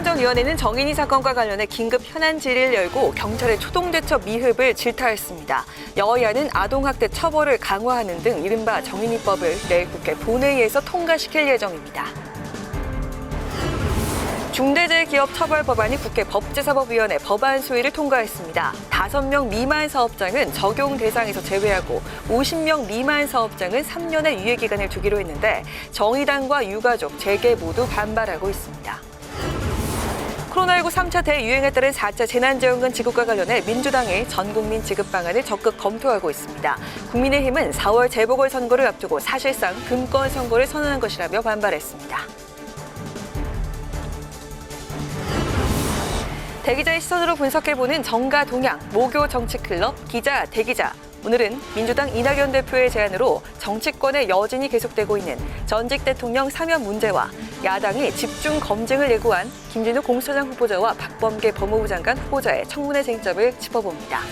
행정안전위원회는 정인이 사건과 관련해 긴급 현안 질의를 열고 경찰의 초동대처 미흡을 질타했습니다. 여야는 아동학대 처벌을 강화하는 등 이른바 정인이법을 내일 국회 본회의에서 통과시킬 예정입니다. 중대재해기업처벌 법안이 국회 법제사법위원회 법안 소위를 통과했습니다. 5명 미만 사업장은 적용 대상에서 제외하고 50명 미만 사업장은 3년의 유예기간을 두기로 했는데 정의당과 유가족, 재계 모두 반발하고 있습니다. 코로나19 3차 대유행에 따른 4차 재난지원금 지급과 관련해 민주당이 전국민 지급 방안을 적극 검토하고 있습니다. 국민의힘은 4월 재보궐선거를 앞두고 사실상 금권 선거를 선언한 것이라며 반발했습니다. 대기자의 시선으로 분석해보는 정가 동향, 모교 정치클럽, 기자, 대기자. 오늘은 민주당 이낙연 대표의 제안으로 정치권의 여진이 계속되고 있는 전직 대통령 사면 문제와 야당이 집중 검증을 예고한 김진우 공수처장 후보자와 박범계 법무부 장관 후보자의 청문회 쟁점을 짚어봅니다.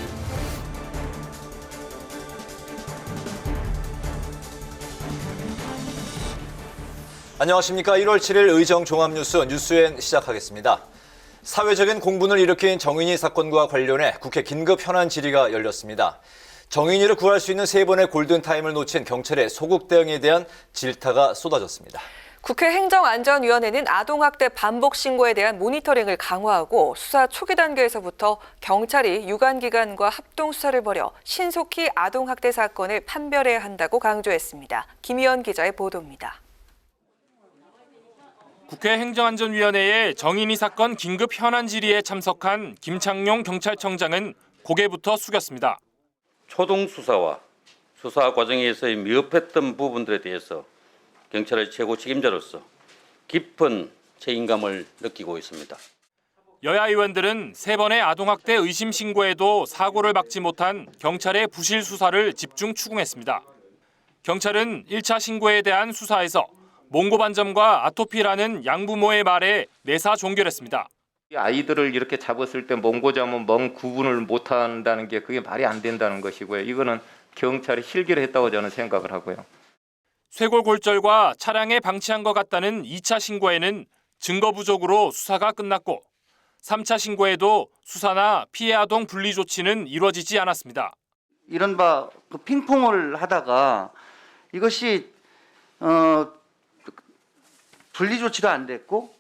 안녕하십니까. 1월 7일 의정 종합뉴스 뉴스엔 시작하겠습니다. 사회적인 공분을 일으킨 정인이 사건과 관련해 국회 긴급 현안 질의가 열렸습니다. 정인이를 구할 수 있는 3번의 골든타임을 놓친 경찰의 소극 대응에 대한 질타가 쏟아졌습니다. 국회 행정안전위원회는 아동학대 반복 신고에 대한 모니터링을 강화하고 수사 초기 단계에서부터 경찰이 유관기관과 합동 수사를 벌여 신속히 아동학대 사건을 판별해야 한다고 강조했습니다. 김희연 기자의 보도입니다. 국회 행정안전위원회의 정인이 사건 긴급 현안 질의에 참석한 김창룡 경찰청장은 고개부터 숙였습니다. 초동 수사와 수사 과정에서의 미흡했던 부분들에 대해서 경찰의 최고 책임자로서 깊은 책임감을 느끼고 있습니다. 여야 의원들은 3번의 아동학대 의심 신고에도 사고를 막지 못한 경찰의 부실 수사를 집중 추궁했습니다. 경찰은 1차 신고에 대한 수사에서 몽고반점과 아토피라는 양부모의 말에 내사 종결했습니다. 아이들을 이렇게 잡았을 때 몽고자면 멍 구분을 못한다는 게 그게 말이 안 된다는 것이고요. 이거는 경찰이 실기를 했다고 저는 생각을 하고요. 쇄골골절과 차량에 방치한 것 같다는 2차 신고에는 증거 부족으로 수사가 끝났고 3차 신고에도 수사나 피해 아동 분리 조치는 이루어지지 않았습니다. 이른바 그 핑퐁을 하다가 이것이 분리 조치도 안 됐고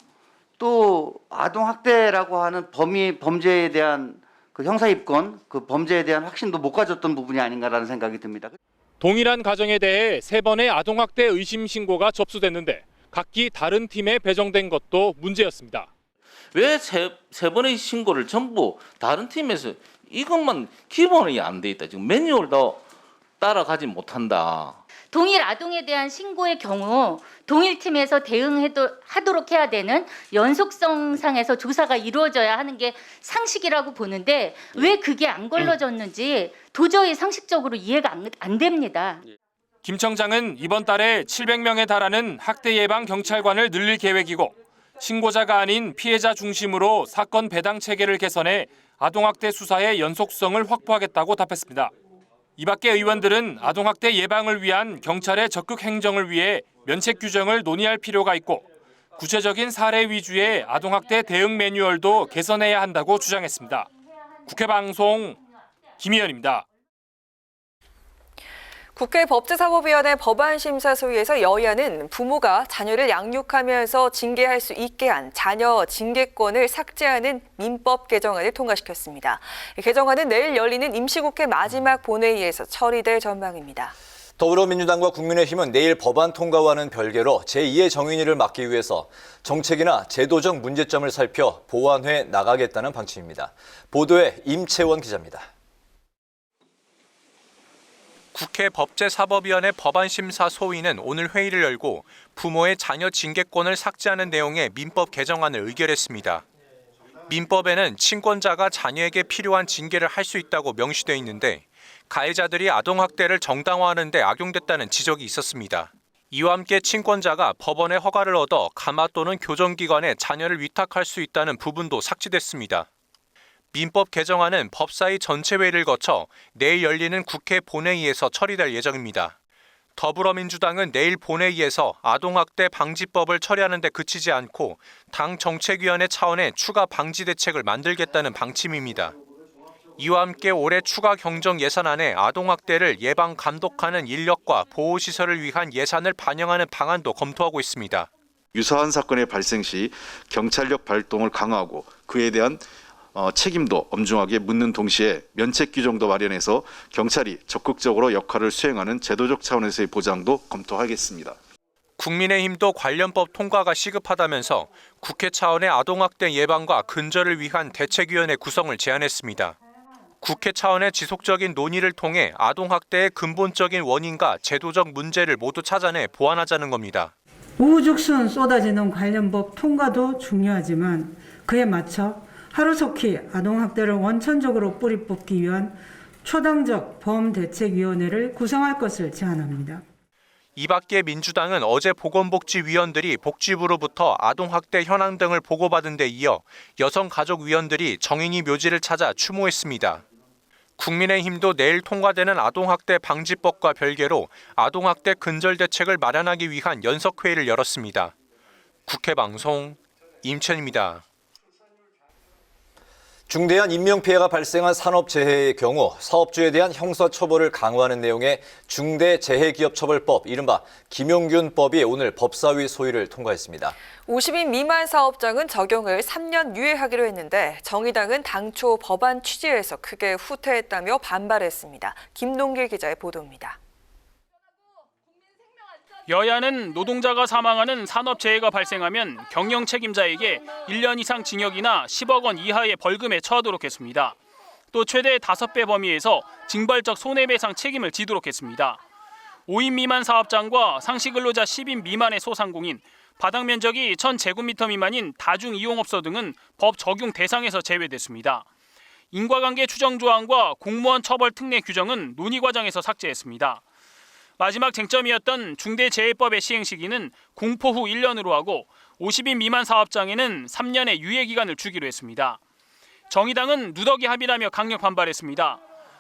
또 아동 학대라고 하는 범죄에 대한 그 형사 입건, 그 범죄에 대한 확신도 못 가졌던 부분이 아닌가라는 생각이 듭니다. 동일한 가정에 대해 3번의 아동학대 의심 신고가 접수됐는데 각기 다른 팀에 배정된 것도 문제였습니다. 왜 세 번의 신고를 전부 다른 팀에서 이것만 기본이 안 돼 있다. 지금 매뉴얼도 따라가지 못한다. 동일 아동에 대한 신고의 경우 동일 팀에서 대응하도록 해야 되는 연속성상에서 조사가 이루어져야 하는 게 상식이라고 보는데 왜 그게 안 걸러졌는지 도저히 상식적으로 이해가 안 됩니다. 김 청장은 이번 달에 700명에 달하는 학대 예방 경찰관을 늘릴 계획이고 신고자가 아닌 피해자 중심으로 사건 배당 체계를 개선해 아동학대 수사의 연속성을 확보하겠다고 답했습니다. 이 밖에 의원들은 아동학대 예방을 위한 경찰의 적극 행정을 위해 면책 규정을 논의할 필요가 있고 구체적인 사례 위주의 아동학대 대응 매뉴얼도 개선해야 한다고 주장했습니다. 국회방송 김희연입니다. 국회 법제사법위원회 법안심사소위에서 여야는 부모가 자녀를 양육하면서 징계할 수 있게 한 자녀 징계권을 삭제하는 민법 개정안을 통과시켰습니다. 개정안은 내일 열리는 임시국회 마지막 본회의에서 처리될 전망입니다. 더불어민주당과 국민의힘은 내일 법안 통과와는 별개로 제2의 정인이를 막기 위해서 정책이나 제도적 문제점을 살펴 보완해 나가겠다는 방침입니다. 보도에 임채원 기자입니다. 국회 법제사법위원회 법안심사소위는 오늘 회의를 열고 부모의 자녀 징계권을 삭제하는 내용의 민법 개정안을 의결했습니다. 민법에는 친권자가 자녀에게 필요한 징계를 할 수 있다고 명시되어 있는데 가해자들이 아동학대를 정당화하는 데 악용됐다는 지적이 있었습니다. 이와 함께 친권자가 법원의 허가를 얻어 가마 또는 교정기관에 자녀를 위탁할 수 있다는 부분도 삭제됐습니다. 민법 개정안은 법사위 전체 회의를 거쳐 내일 열리는 국회 본회의에서 처리될 예정입니다. 더불어민주당은 내일 본회의에서 아동학대 방지법을 처리하는 데 그치지 않고 당 정책위원회 차원의 추가 방지 대책을 만들겠다는 방침입니다. 이와 함께 올해 추가 경정 예산안에 아동학대를 예방 감독하는 인력과 보호시설을 위한 예산을 반영하는 방안도 검토하고 있습니다. 유사한 사건의 발생 시 경찰력 발동을 강화하고 그에 대한 책임도 엄중하게 묻는 동시에 면책 규정도 마련해서 경찰이 적극적으로 역할을 수행하는 제도적 차원에서의 보장도 검토하겠습니다. 국민의힘도 관련법 통과가 시급하다면서 국회 차원의 아동학대 예방과 근절을 위한 대책위원회 구성을 제안했습니다. 국회 차원의 지속적인 논의를 통해 아동학대의 근본적인 원인과 제도적 문제를 모두 찾아내 보완하자는 겁니다. 우후죽순 쏟아지는 관련법 통과도 중요하지만 그에 맞춰 하루속히 아동학대를 원천적으로 뿌리 뽑기 위한 초당적 범대책위원회를 구성할 것을 제안합니다. 이 밖에 민주당은 어제 보건복지위원들이 복지부로부터 아동학대 현황 등을 보고받은 데 이어 여성가족위원들이 정인이 묘지를 찾아 추모했습니다. 국민의힘도 내일 통과되는 아동학대 방지법과 별개로 아동학대 근절 대책을 마련하기 위한 연석회의를 열었습니다. 국회방송 임천입니다. 중대한 인명피해가 발생한 산업재해의 경우 사업주에 대한 형사처벌을 강화하는 내용의 중대재해기업처벌법, 이른바 김용균법이 오늘 법사위 소위를 통과했습니다. 50인 미만 사업장은 적용을 3년 유예하기로 했는데 정의당은 당초 법안 취지에서 크게 후퇴했다며 반발했습니다. 김동길 기자의 보도입니다. 여야는 노동자가 사망하는 산업재해가 발생하면 경영 책임자에게 1년 이상 징역이나 10억 원 이하의 벌금에 처하도록 했습니다. 또 최대 5배 범위에서 징벌적 손해배상 책임을 지도록 했습니다. 5인 미만 사업장과 상시근로자 10인 미만의 소상공인, 바닥 면적이 1000제곱미터 미만인 다중이용업소 등은 법 적용 대상에서 제외됐습니다. 인과관계 추정 조항과 공무원 처벌 특례 규정은 논의 과정에서 삭제했습니다. 마지막 쟁점이었던 중대재해법의 시행 시기는 공포 후 1년으로 하고 50인 미만 사업장에는 3년의 유예 기간을 주기로 했습니다. 정의당은 누더기 합의라며 강력 반발했습니다.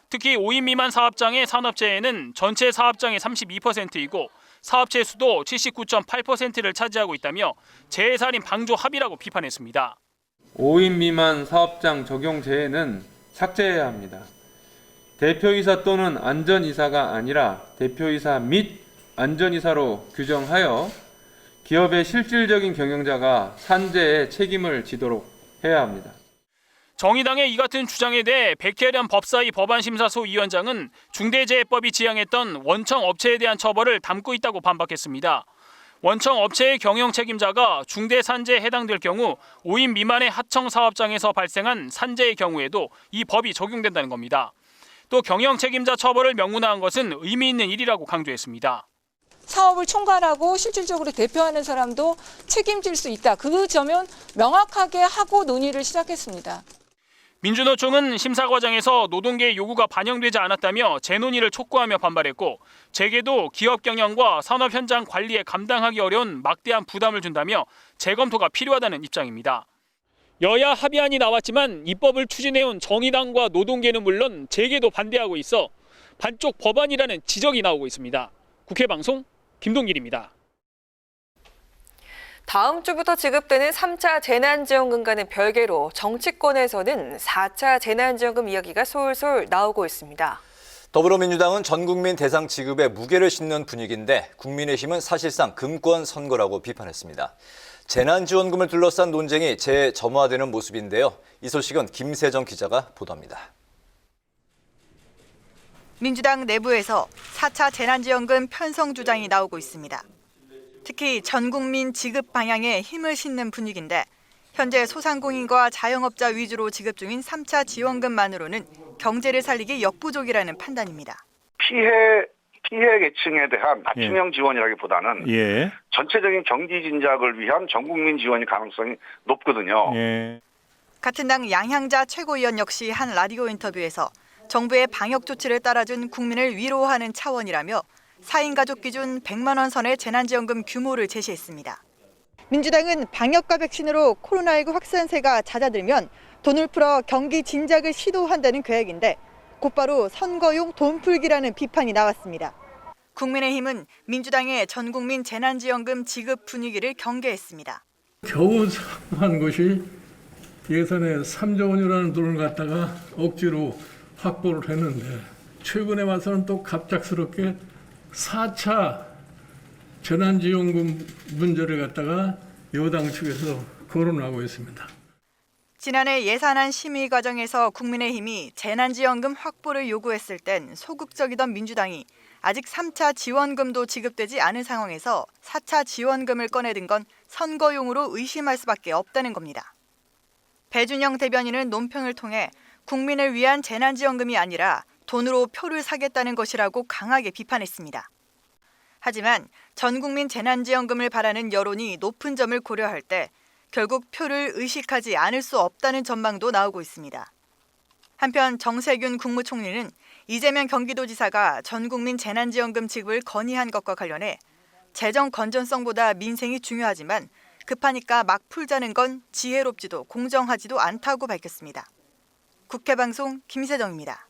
특히 5인 미만 사업장의 산업재해는 전체 사업장의 32%이고 사업체 수도 79.8%를 차지하고 있다며 재해살인 방조 합의라고 비판했습니다. 5인 미만 사업장 적용 재해는 삭제해야 합니다. 대표이사 또는 안전이사가 아니라 대표이사 및 안전이사로 규정하여 기업의 실질적인 경영자가 산재에 책임을 지도록 해야 합니다. 정의당의 이 같은 주장에 대해 백혜련 법사위 법안심사소 위원장은 중대재해법이 지향했던 원청 업체에 대한 처벌을 담고 있다고 반박했습니다. 원청 업체의 경영 책임자가 중대산재에 해당될 경우 5인 미만의 하청 사업장에서 발생한 산재의 경우에도 이 법이 적용된다는 겁니다. 또 경영 책임자 처벌을 명문화한 것은 의미 있는 일이라고 강조했습니다. 사업을 총괄하고 실질적으로 대표하는 사람도 책임질 수 있다. 그 점은 명확하게 하고 논의를 시작했습니다. 민주노총은 심사 과정에서 노동계의 요구가 반영되지 않았다며 재논의를 촉구하며 반발했고 재계도 기업 경영과 산업 현장 관리에 감당하기 어려운 막대한 부담을 준다며 재검토가 필요하다는 입장입니다. 여야 합의안이 나왔지만 입법을 추진해온 정의당과 노동계는 물론 재계도 반대하고 있어 반쪽 법안이라는 지적이 나오고 있습니다. 국회 방송 김동길입니다. 다음 주부터 지급되는 3차 재난지원금과는 별개로 정치권에서는 4차 재난지원금 이야기가 솔솔 나오고 있습니다. 더불어민주당은 전국민 대상 지급에 무게를 싣는 분위기인데 국민의힘은 사실상 금권 선거라고 비판했습니다. 재난지원금을 둘러싼 논쟁이 재점화되는 모습인데요. 이 소식은 김세정 기자가 보도합니다. 민주당 내부에서 4차 재난지원금 편성 주장이 나오고 있습니다. 특히 전국민 지급 방향에 힘을 싣는 분위기인데 현재 소상공인과 자영업자 위주로 지급 중인 3차 지원금만으로는 경제를 살리기 역부족이라는 판단입니다. 피해 계층에 대한 맞춤형 지원이라기보다는 전체적인 경기 진작을 위한 전국민 지원이 가능성이 높거든요. 같은 당 양향자 최고위원 역시 한 라디오 인터뷰에서 정부의 방역 조치를 따라준 국민을 위로하는 차원이라며 4인 가족 기준 100만 원 선의 재난지원금 규모를 제시했습니다. 민주당은 방역과 백신으로 코로나19 확산세가 잦아들면 돈을 풀어 경기 진작을 시도한다는 계획인데 곧바로 선거용 돈풀기라는 비판이 나왔습니다. 국민의힘은 민주당의 전국민 재난지원금 지급 분위기를 경계했습니다. 겨우 한 것이 예산에 3조 원이라는 돈을 갖다가 억지로 확보를 했는데 최근에 와서는 또 갑작스럽게 4차 재난지원금 문제를 갖다가 여당 측에서 거론하고 있습니다. 지난해 예산안 심의 과정에서 국민의힘이 재난지원금 확보를 요구했을 땐 소극적이던 민주당이 아직 3차 지원금도 지급되지 않은 상황에서 4차 지원금을 꺼내든 건 선거용으로 의심할 수밖에 없다는 겁니다. 배준영 대변인은 논평을 통해 국민을 위한 재난지원금이 아니라 돈으로 표를 사겠다는 것이라고 강하게 비판했습니다. 하지만 전국민 재난지원금을 바라는 여론이 높은 점을 고려할 때 결국 표를 의식하지 않을 수 없다는 전망도 나오고 있습니다. 한편 정세균 국무총리는 이재명 경기도지사가 전국민 재난지원금 지급을 건의한 것과 관련해 재정 건전성보다 민생이 중요하지만 급하니까 막 풀자는 건 지혜롭지도 공정하지도 않다고 밝혔습니다. 국회방송 김세정입니다.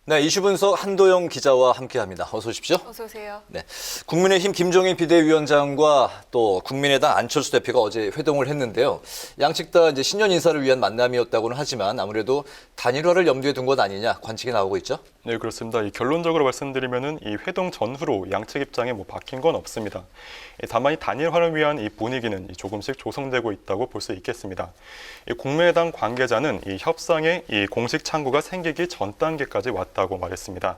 네, 이슈 분석 한도영 기자와 함께합니다. 어서 오십시오. 어서 오세요. 네, 국민의힘 김종인 비대위원장과 또 국민의당 안철수 대표가 어제 회동을 했는데요. 양측 다 이제 신년 인사를 위한 만남이었다고는 하지만 아무래도 단일화를 염두에 둔 것 아니냐 관측이 나오고 있죠. 네, 그렇습니다. 결론적으로 말씀드리면은 이 회동 전후로 양측 입장에 바뀐 건 없습니다. 다만 이 단일화를 위한 이 분위기는 조금씩 조성되고 있다고 볼 수 있겠습니다. 국민의당 관계자는 이 협상에 이 공식 창구가 생기기 전 단계까지 왔다고 말했습니다.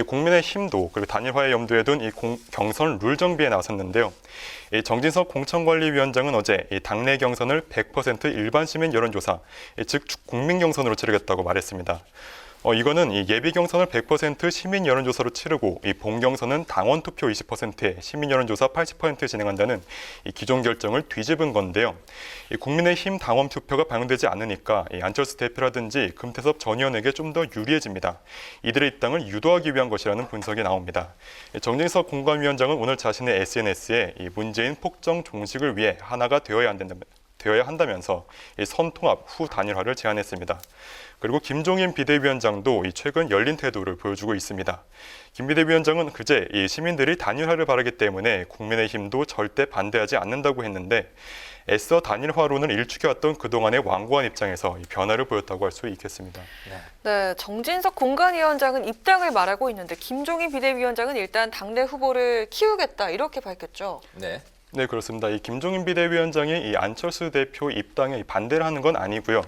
국민의힘도 그리고 단일화에 염두에 둔 이 경선 룰 정비에 나섰는데요. 정진석 공천관리위원장은 어제 이 당내 경선을 100% 일반 시민 여론조사, 즉 국민 경선으로 치르겠다고 말했습니다. 이거는 이 예비 경선을 100% 시민 여론조사로 치르고 이 본 경선은 당원 투표 20%에 시민 여론조사 80% 진행한다는 이 기존 결정을 뒤집은 건데요. 이 국민의힘 당원 투표가 반영되지 않으니까 이 안철수 대표라든지 금태섭 전 의원에게 좀 더 유리해집니다. 이들의 입당을 유도하기 위한 것이라는 분석이 나옵니다. 정진석 공관위원장은 오늘 자신의 SNS에 이 문재인 폭정 종식을 위해 하나가 되어야 한다면서 이 선통합 후 단일화를 제안했습니다. 그리고 김종인 비대위원장도 최근 열린 태도를 보여주고 있습니다. 김 비대위원장은 그제 이 시민들이 단일화를 바라기 때문에 국민의힘도 절대 반대하지 않는다고 했는데 애써 단일화론을 일축해왔던 그동안의 완고한 입장에서 변화를 보였다고 할 수 있겠습니다. 네, 정진석 공관위원장은 입당을 말하고 있는데 김종인 비대위원장은 일단 당내 후보를 키우겠다 이렇게 밝혔죠. 네. 네, 그렇습니다. 이 김종인 비대위원장이 이 안철수 대표 입당에 반대를 하는 건 아니고요.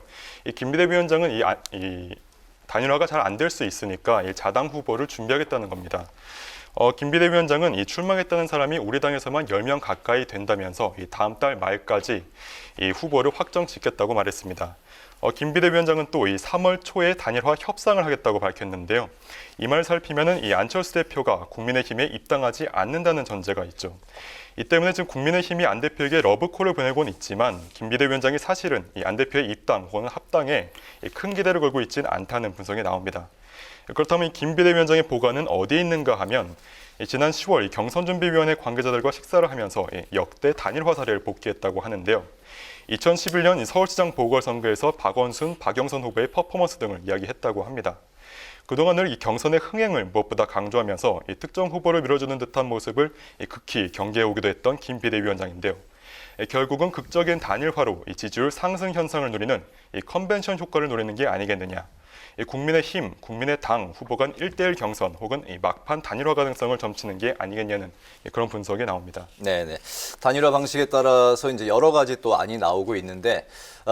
이 김 비대위원장은 이 단일화가 잘 안 될 수 있으니까 이 자당 후보를 준비하겠다는 겁니다. 김 비대위원장은 이 출마하겠다는 사람이 우리 당에서만 10명 가까이 된다면서 이 다음 달 말까지 이 후보를 확정 짓겠다고 말했습니다. 김 비대위원장은 또 이 3월 초에 단일화 협상을 하겠다고 밝혔는데요. 이 말 살피면은 이 안철수 대표가 국민의힘에 입당하지 않는다는 전제가 있죠. 이 때문에 지금 국민의힘이 안 대표에게 러브콜을 보내고는 있지만 김 비대위원장이 사실은 이 안 대표의 입당 혹은 합당에 큰 기대를 걸고 있지는 않다는 분석이 나옵니다. 그렇다면 이 김 비대위원장의 보관은 어디에 있는가 하면 지난 10월 경선준비위원회 관계자들과 식사를 하면서 역대 단일화 사례를 복기했다고 하는데요. 2011년 서울시장 보궐선거에서 박원순, 박영선 후보의 퍼포먼스 등을 이야기했다고 합니다. 그동안 늘 이 경선의 흥행을 무엇보다 강조하면서 이 특정 후보를 밀어주는 듯한 모습을 극히 경계해오기도 했던 김 비대위원장인데요. 결국은 극적인 단일화로 이 지지율 상승 현상을 누리는 이 컨벤션 효과를 노리는 게 아니겠느냐. 국민의힘, 국민의당 후보 간 1대1 경선 혹은 이 막판 단일화 가능성을 점치는 게 아니겠냐는 그런 분석이 나옵니다. 네네. 단일화 방식에 따라서 이제 여러 가지 또 안이 나오고 있는데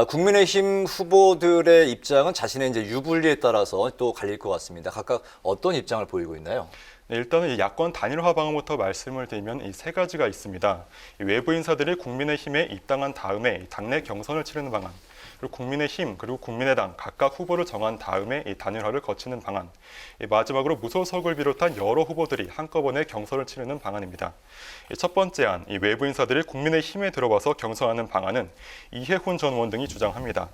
국민의힘 후보들의 입장은 자신의 이제 유불리에 따라서 또 갈릴 것 같습니다. 각각 어떤 입장을 보이고 있나요? 네, 일단은 이 야권 단일화 방안부터 말씀을 드리면 이 세 가지가 있습니다. 이 외부 인사들이 국민의힘에 입당한 다음에 당내 경선을 치르는 방안, 그리고 국민의힘 그리고 국민의당 각각 후보를 정한 다음에 이 단일화를 거치는 방안, 마지막으로 무소속을 비롯한 여러 후보들이 한꺼번에 경선을 치르는 방안입니다. 첫 번째 안, 이 외부 인사들이 국민의힘에 들어와서 경선하는 방안은 이해훈 전 의원 등이 주장합니다.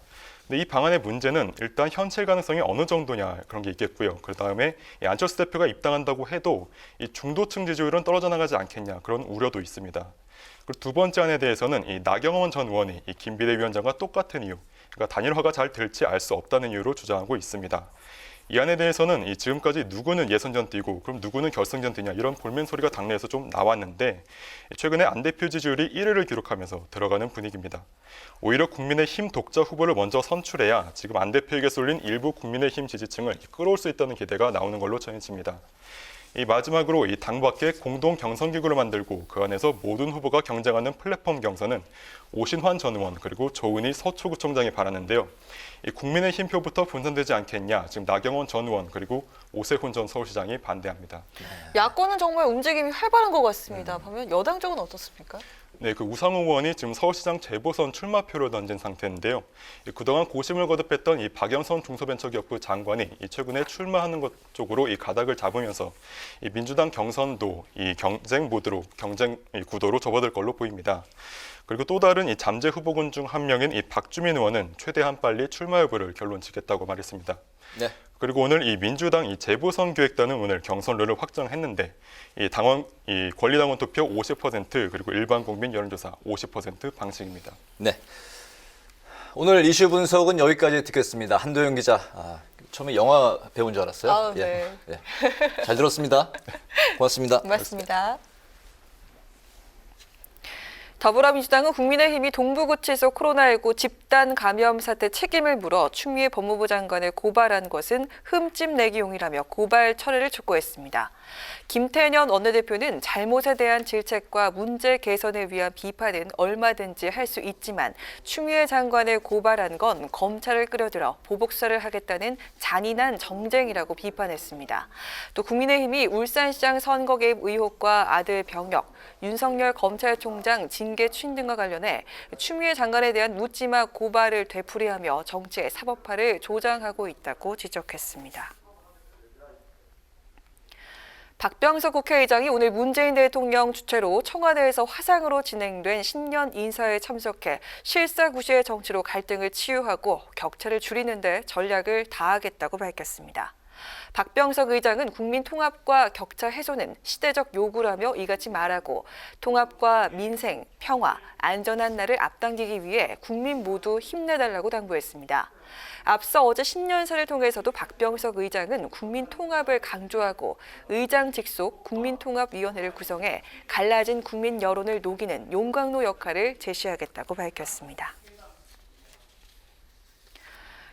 근데 이 방안의 문제는 일단 현실 가능성이 어느 정도냐 그런 게 있겠고요. 그 다음에 안철수 대표가 입당한다고 해도 이 중도층 지지율은 떨어져 나가지 않겠냐 그런 우려도 있습니다. 그리고 두 번째 안에 대해서는 이 나경원 전 의원이 이 김 비대위원장과 똑같은 이유, 그러니까 단일화가 잘 될지 알 수 없다는 이유로 주장하고 있습니다. 이 안에 대해서는 이 지금까지 누구는 예선전 뛰고 그럼 누구는 결승전 뛰냐 이런 볼멘 소리가 당내에서 좀 나왔는데 최근에 안 대표 지지율이 1위를 기록하면서 들어가는 분위기입니다. 오히려 국민의힘 독자 후보를 먼저 선출해야 지금 안 대표에게 쏠린 일부 국민의힘 지지층을 끌어올 수 있다는 기대가 나오는 걸로 전해집니다. 이 마지막으로 이 당 밖에 공동 경선기구를 만들고 그 안에서 모든 후보가 경쟁하는 플랫폼 경선은 오신환 전 의원 그리고 조은희 서초구청장이 바라는데요. 이 국민의힘 표부터 분산되지 않겠냐 지금 나경원 전 의원 그리고 오세훈 전 서울시장이 반대합니다. 야권은 정말 움직임이 활발한 것 같습니다. 반면 여당 쪽은 어떻습니까? 네, 그 우상호 의원이 지금 서울시장 재보선 출마표를 던진 상태인데요. 그동안 고심을 거듭했던 이 박영선 중소벤처기업부 장관이 최근에 출마하는 것 쪽으로 이 가닥을 잡으면서 이 민주당 경선도 이 경쟁 모드로 경쟁 구도로 접어들 걸로 보입니다. 그리고 또 다른 이 잠재 후보군 중 한 명인 이 박주민 의원은 최대한 빨리 출마 여부를 결론지겠다고 말했습니다. 네. 그리고 오늘 이 민주당 이 재보선 기획단은 오늘 경선룰을 확정했는데 이 권리당원 투표 50% 그리고 일반 국민 여론조사 50% 방식입니다. 네. 오늘 이슈 분석은 여기까지 듣겠습니다. 한도영 기자. 처음에 영화 배운 줄 알았어요. 네. 예. 잘 들었습니다. 고맙습니다. 고맙습니다. 더불어민주당은 국민의힘이 동부구치소 코로나19 집단 감염 사태 책임을 물어 추미애 법무부 장관을 고발한 것은 흠집 내기용이라며 고발 철회를 촉구했습니다. 김태년 원내대표는 잘못에 대한 질책과 문제 개선을 위한 비판은 얼마든지 할 수 있지만 추미애 장관을 고발한 건 검찰을 끌어들여 보복수사를 하겠다는 잔인한 정쟁이라고 비판했습니다. 또 국민의힘이 울산시장 선거 개입 의혹과 아들 병역, 윤석열 검찰총장 징계 추진 등과 관련해 추미애 장관에 대한 묻지마 고발을 되풀이하며 정치의 사법화를 조장하고 있다고 지적했습니다. 박병석 국회의장이 오늘 문재인 대통령 주최로 청와대에서 화상으로 진행된 신년 인사에 참석해 실사구시의 정치로 갈등을 치유하고 격차를 줄이는 데 전략을 다하겠다고 밝혔습니다. 박병석 의장은 국민 통합과 격차 해소는 시대적 요구라며 이같이 말하고 통합과 민생, 평화, 안전한 날을 앞당기기 위해 국민 모두 힘내달라고 당부했습니다. 앞서 어제 신년사를 통해서도 박병석 의장은 국민 통합을 강조하고 의장 직속 국민통합위원회를 구성해 갈라진 국민 여론을 녹이는 용광로 역할을 제시하겠다고 밝혔습니다.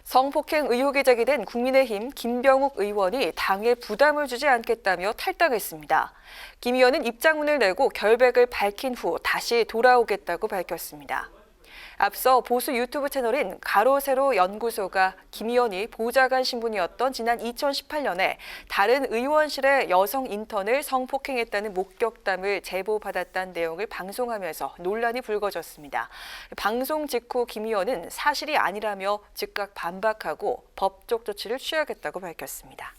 성폭행 의혹이 제기된 국민의힘 김병욱 의원이 당에 부담을 주지 않겠다며 탈당했습니다. 김 의원은 입장문을 내고 결백을 밝힌 후 다시 돌아오겠다고 밝혔습니다. 앞서 보수 유튜브 채널인 가로세로 연구소가 김 의원이 보좌관 신분이었던 지난 2018년에 다른 의원실의 여성 인턴을 성폭행했다는 목격담을 제보받았다는 내용을 방송하면서 논란이 불거졌습니다. 방송 직후 김 의원은 사실이 아니라며 즉각 반박하고 법적 조치를 취하겠다고 밝혔습니다.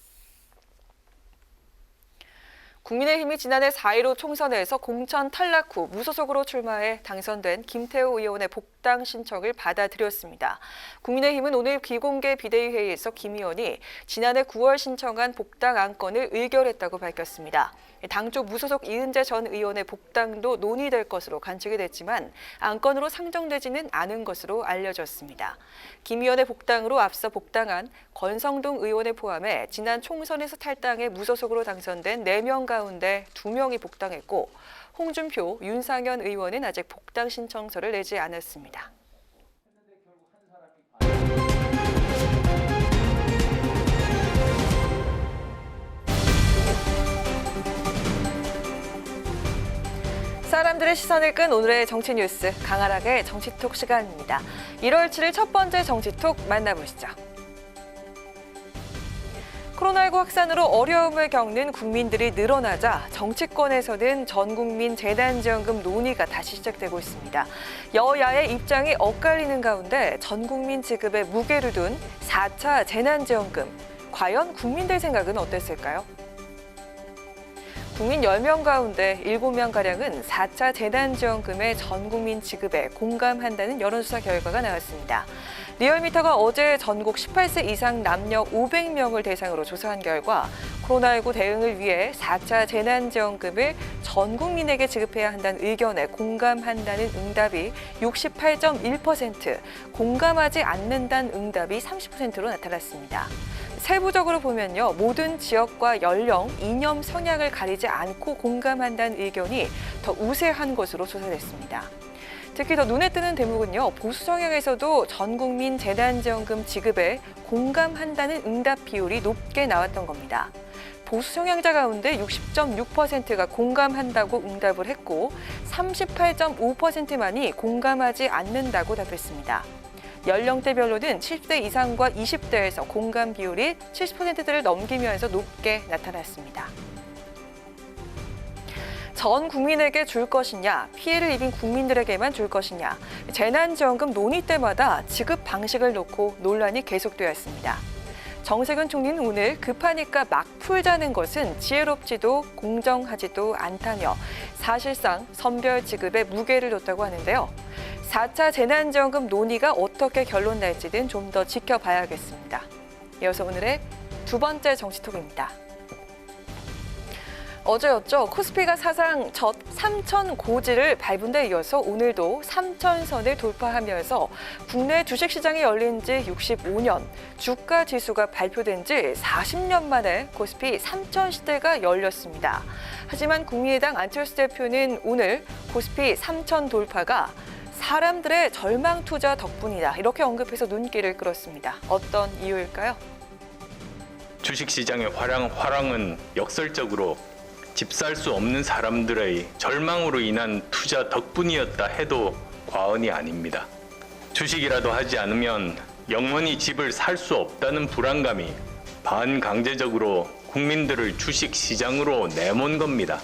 국민의힘이 지난해 4.15 총선에서 공천 탈락 후 무소속으로 출마해 당선된 김태호 의원의 복당 신청을 받아들였습니다. 국민의힘은 오늘 비공개 비대위회의에서 김 의원이 지난해 9월 신청한 복당 안건을 의결했다고 밝혔습니다. 당초 무소속 이은재 전 의원의 복당도 논의될 것으로 관측이 됐지만 안건으로 상정되지는 않은 것으로 알려졌습니다. 김 의원의 복당으로 앞서 복당한 권성동 의원을 포함해 지난 총선에서 탈당해 무소속으로 당선된 4명 가운데 2명이 복당했고 홍준표, 윤상현 의원은 아직 복당 신청서를 내지 않았습니다. 사람들의 시선을 끈 오늘의 정치 뉴스, 강아락의 정치톡 시간입니다. 1월 7일 첫 번째 정치톡 만나보시죠. 코로나19 확산으로 어려움을 겪는 국민들이 늘어나자 정치권에서는 전국민 재난지원금 논의가 다시 시작되고 있습니다. 여야의 입장이 엇갈리는 가운데 전국민 지급에 무게를 둔 4차 재난지원금. 과연 국민들 생각은 어땠을까요? 국민 10명 가운데 7명가량은 4차 재난지원금의 전국민 지급에 공감한다는 여론조사 결과가 나왔습니다. 리얼미터가 어제 전국 18세 이상 남녀 500명을 대상으로 조사한 결과 코로나19 대응을 위해 4차 재난지원금을 전 국민에게 지급해야 한다는 의견에 공감한다는 응답이 68.1%, 공감하지 않는다는 응답이 30%로 나타났습니다. 세부적으로 보면요, 모든 지역과 연령, 이념, 성향을 가리지 않고 공감한다는 의견이 더 우세한 것으로 조사됐습니다. 특히 더 눈에 띄는 대목은요, 보수 성향에서도 전 국민 재난지원금 지급에 공감한다는 응답 비율이 높게 나왔던 겁니다. 보수 성향자 가운데 60.6%가 공감한다고 응답을 했고 38.5%만이 공감하지 않는다고 답했습니다. 연령대별로는 70대 이상과 20대에서 공감 비율이 70%대를 넘기면서 높게 나타났습니다. 전 국민에게 줄 것이냐, 피해를 입은 국민들에게만 줄 것이냐, 재난지원금 논의 때마다 지급 방식을 놓고 논란이 계속되었습니다. 정세균 총리는 오늘 급하니까 막 풀자는 것은 지혜롭지도 공정하지도 않다며 사실상 선별 지급에 무게를 뒀다고 하는데요. 4차 재난지원금 논의가 어떻게 결론날지는 좀 더 지켜봐야겠습니다. 이어서 오늘의 두 번째 정치톡입니다. 어제였죠. 코스피가 사상 첫 3천 고지를 밟은 데 이어서 오늘도 3천선을 돌파하면서 국내 주식시장이 열린 지 65년, 주가 지수가 발표된 지 40년 만에 코스피 3천 시대가 열렸습니다. 하지만 국민의당 안철수 대표는 오늘 코스피 3천 돌파가 사람들의 절망 투자 덕분이다, 이렇게 언급해서 눈길을 끌었습니다. 어떤 이유일까요? 주식시장의 화랑은 역설적으로 집 살 수 없는 사람들의 절망으로 인한 투자 덕분이었다 해도 과언이 아닙니다. 주식이라도 하지 않으면 영원히 집을 살 수 없다는 불안감이 반강제적으로 국민들을 주식시장으로 내몬 겁니다.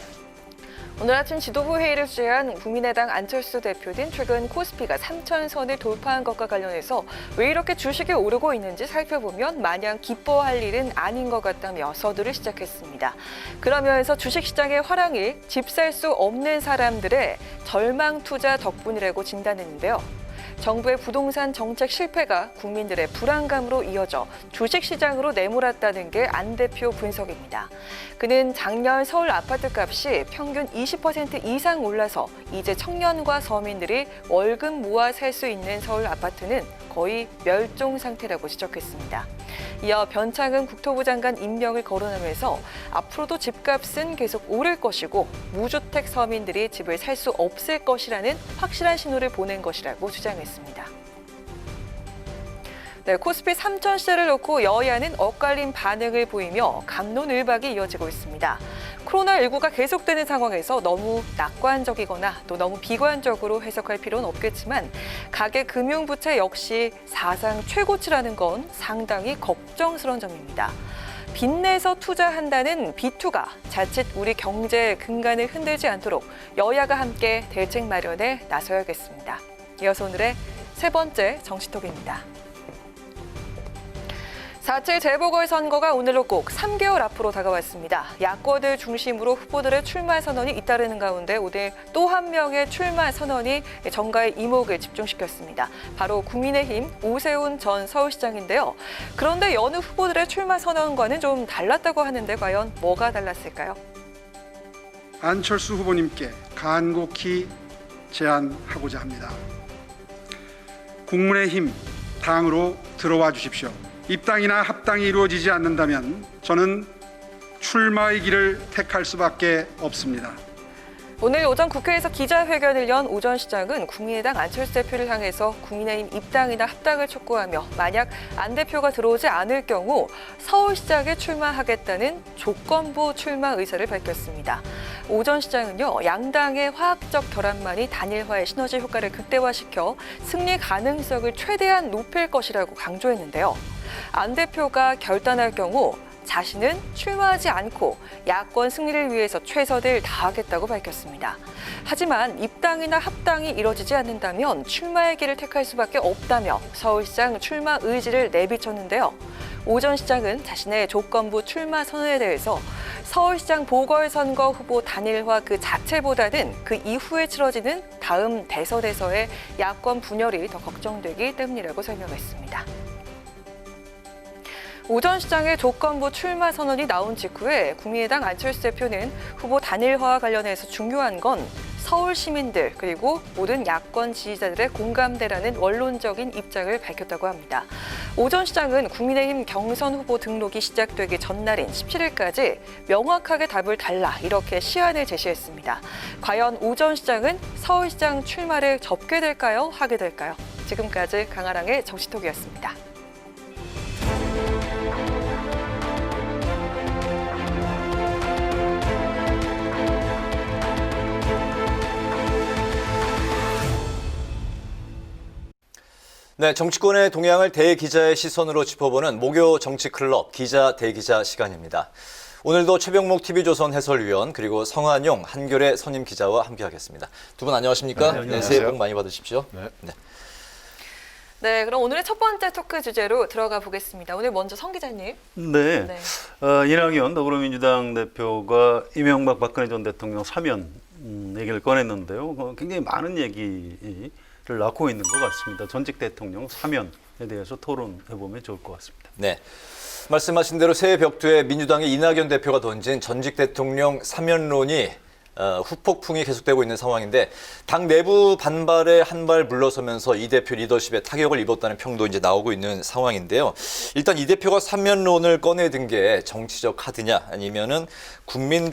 오늘 아침 지도부 회의를 주재한 국민의당 안철수 대표는 최근 코스피가 3천선을 돌파한 것과 관련해서 왜 이렇게 주식이 오르고 있는지 살펴보면 마냥 기뻐할 일은 아닌 것 같다며 서두를 시작했습니다. 그러면서 주식시장의 화랑이 집 살 수 없는 사람들의 절망 투자 덕분이라고 진단했는데요. 정부의 부동산 정책 실패가 국민들의 불안감으로 이어져 주식시장으로 내몰았다는 게 안 대표 분석입니다. 그는 작년 서울 아파트값이 평균 20% 이상 올라서 이제 청년과 서민들이 월급 모아 살 수 있는 서울 아파트는 거의 멸종 상태라고 지적했습니다. 이어 변창흠 국토부 장관 임명을 거론하면서 앞으로도 집값은 계속 오를 것이고 무주택 서민들이 집을 살 수 없을 것이라는 확실한 신호를 보낸 것이라고 주장했습니다. 네, 코스피 3천 시대를 놓고 여야는 엇갈린 반응을 보이며 갑론을박이 이어지고 있습니다. 코로나19가 계속되는 상황에서 너무 낙관적이거나 또 너무 비관적으로 해석할 필요는 없겠지만 가계금융부채 역시 사상 최고치라는 건 상당히 걱정스러운 점입니다. 빚내서 투자한다는 비투가 자칫 우리 경제의 근간을 흔들지 않도록 여야가 함께 대책 마련에 나서야겠습니다. 이어서 오늘의 세 번째 정치톡입니다. 4.7 재보궐선거가 오늘로 꼭 3개월 앞으로 다가왔습니다. 야권을 중심으로 후보들의 출마 선언이 잇따르는 가운데 오늘 또 한 명의 출마 선언이 정가의 이목을 집중시켰습니다. 바로 국민의힘 오세훈 전 서울시장인데요. 그런데 여느 후보들의 출마 선언과는 좀 달랐다고 하는데 과연 뭐가 달랐을까요? 안철수 후보님께 간곡히 제안하고자 합니다. 국민의힘 당으로 들어와 주십시오. 입당이나 합당이 이루어지지 않는다면 저는 출마의 길을 택할 수밖에 없습니다. 오늘 오전 국회에서 기자회견을 연 오 전 시장은 국민의당 안철수 대표를 향해서 국민의힘 입당이나 합당을 촉구하며 만약 안 대표가 들어오지 않을 경우 서울시장에 출마하겠다는 조건부 출마 의사를 밝혔습니다. 오 전 시장은요, 양당의 화학적 결합만이 단일화의 시너지 효과를 극대화시켜 승리 가능성을 최대한 높일 것이라고 강조했는데요. 안 대표가 결단할 경우 자신은 출마하지 않고 야권 승리를 위해서 최선을 다하겠다고 밝혔습니다. 하지만 입당이나 합당이 이뤄지지 않는다면 출마의 길을 택할 수밖에 없다며 서울시장 출마 의지를 내비쳤는데요. 오 전 시장은 자신의 조건부 출마 선언에 대해서 서울시장 보궐선거 후보 단일화 그 자체보다는 그 이후에 치러지는 다음 대선에서의 야권 분열이 더 걱정되기 때문이라고 설명했습니다. 오전 시장에 조건부 출마 선언이 나온 직후에 국민의당 안철수 대표는 후보 단일화와 관련해서 중요한 건 서울 시민들 그리고 모든 야권 지지자들의 공감대라는 원론적인 입장을 밝혔다고 합니다. 오전 시장은 국민의힘 경선 후보 등록이 시작되기 전날인 17일까지 명확하게 답을 달라 이렇게 시한을 제시했습니다. 과연 오전 시장은 서울시장 출마를 접게 될까요? 하게 될까요? 지금까지 강아랑의 정치톡이었습니다. 네, 정치권의 동향을 대기자의 시선으로 짚어보는 목요 정치클럽 기자 대기자 시간입니다. 오늘도 최병목 TV조선 해설위원 그리고 성한용 한겨레 선임 기자와 함께하겠습니다. 두 분 안녕하십니까? 네, 새해 복 많이 받으십시오. 네, 그럼 오늘의 첫 번째 토크 주제로 들어가 보겠습니다. 오늘 먼저 성 기자님. 네. 이낙연 더불어민주당 대표가 이명박 박근혜 전 대통령 사면 얘기를 꺼냈는데요. 굉장히 많은 얘기를 낳고 있는 것 같습니다. 전직 대통령 사면에 대해서 토론해보면 좋을 것 같습니다. 네. 말씀하신 대로 새해 벽두에 민주당의 이낙연 대표가 던진 전직 대통령 사면론이 후폭풍이 계속되고 있는 상황인데 당 내부 반발에 한 발 물러서면서 이 대표 리더십에 타격을 입었다는 평도 이제 나오고 있는 상황인데요. 일단 이 대표가 사면론을 꺼내든 게 정치적 카드냐 아니면은 국민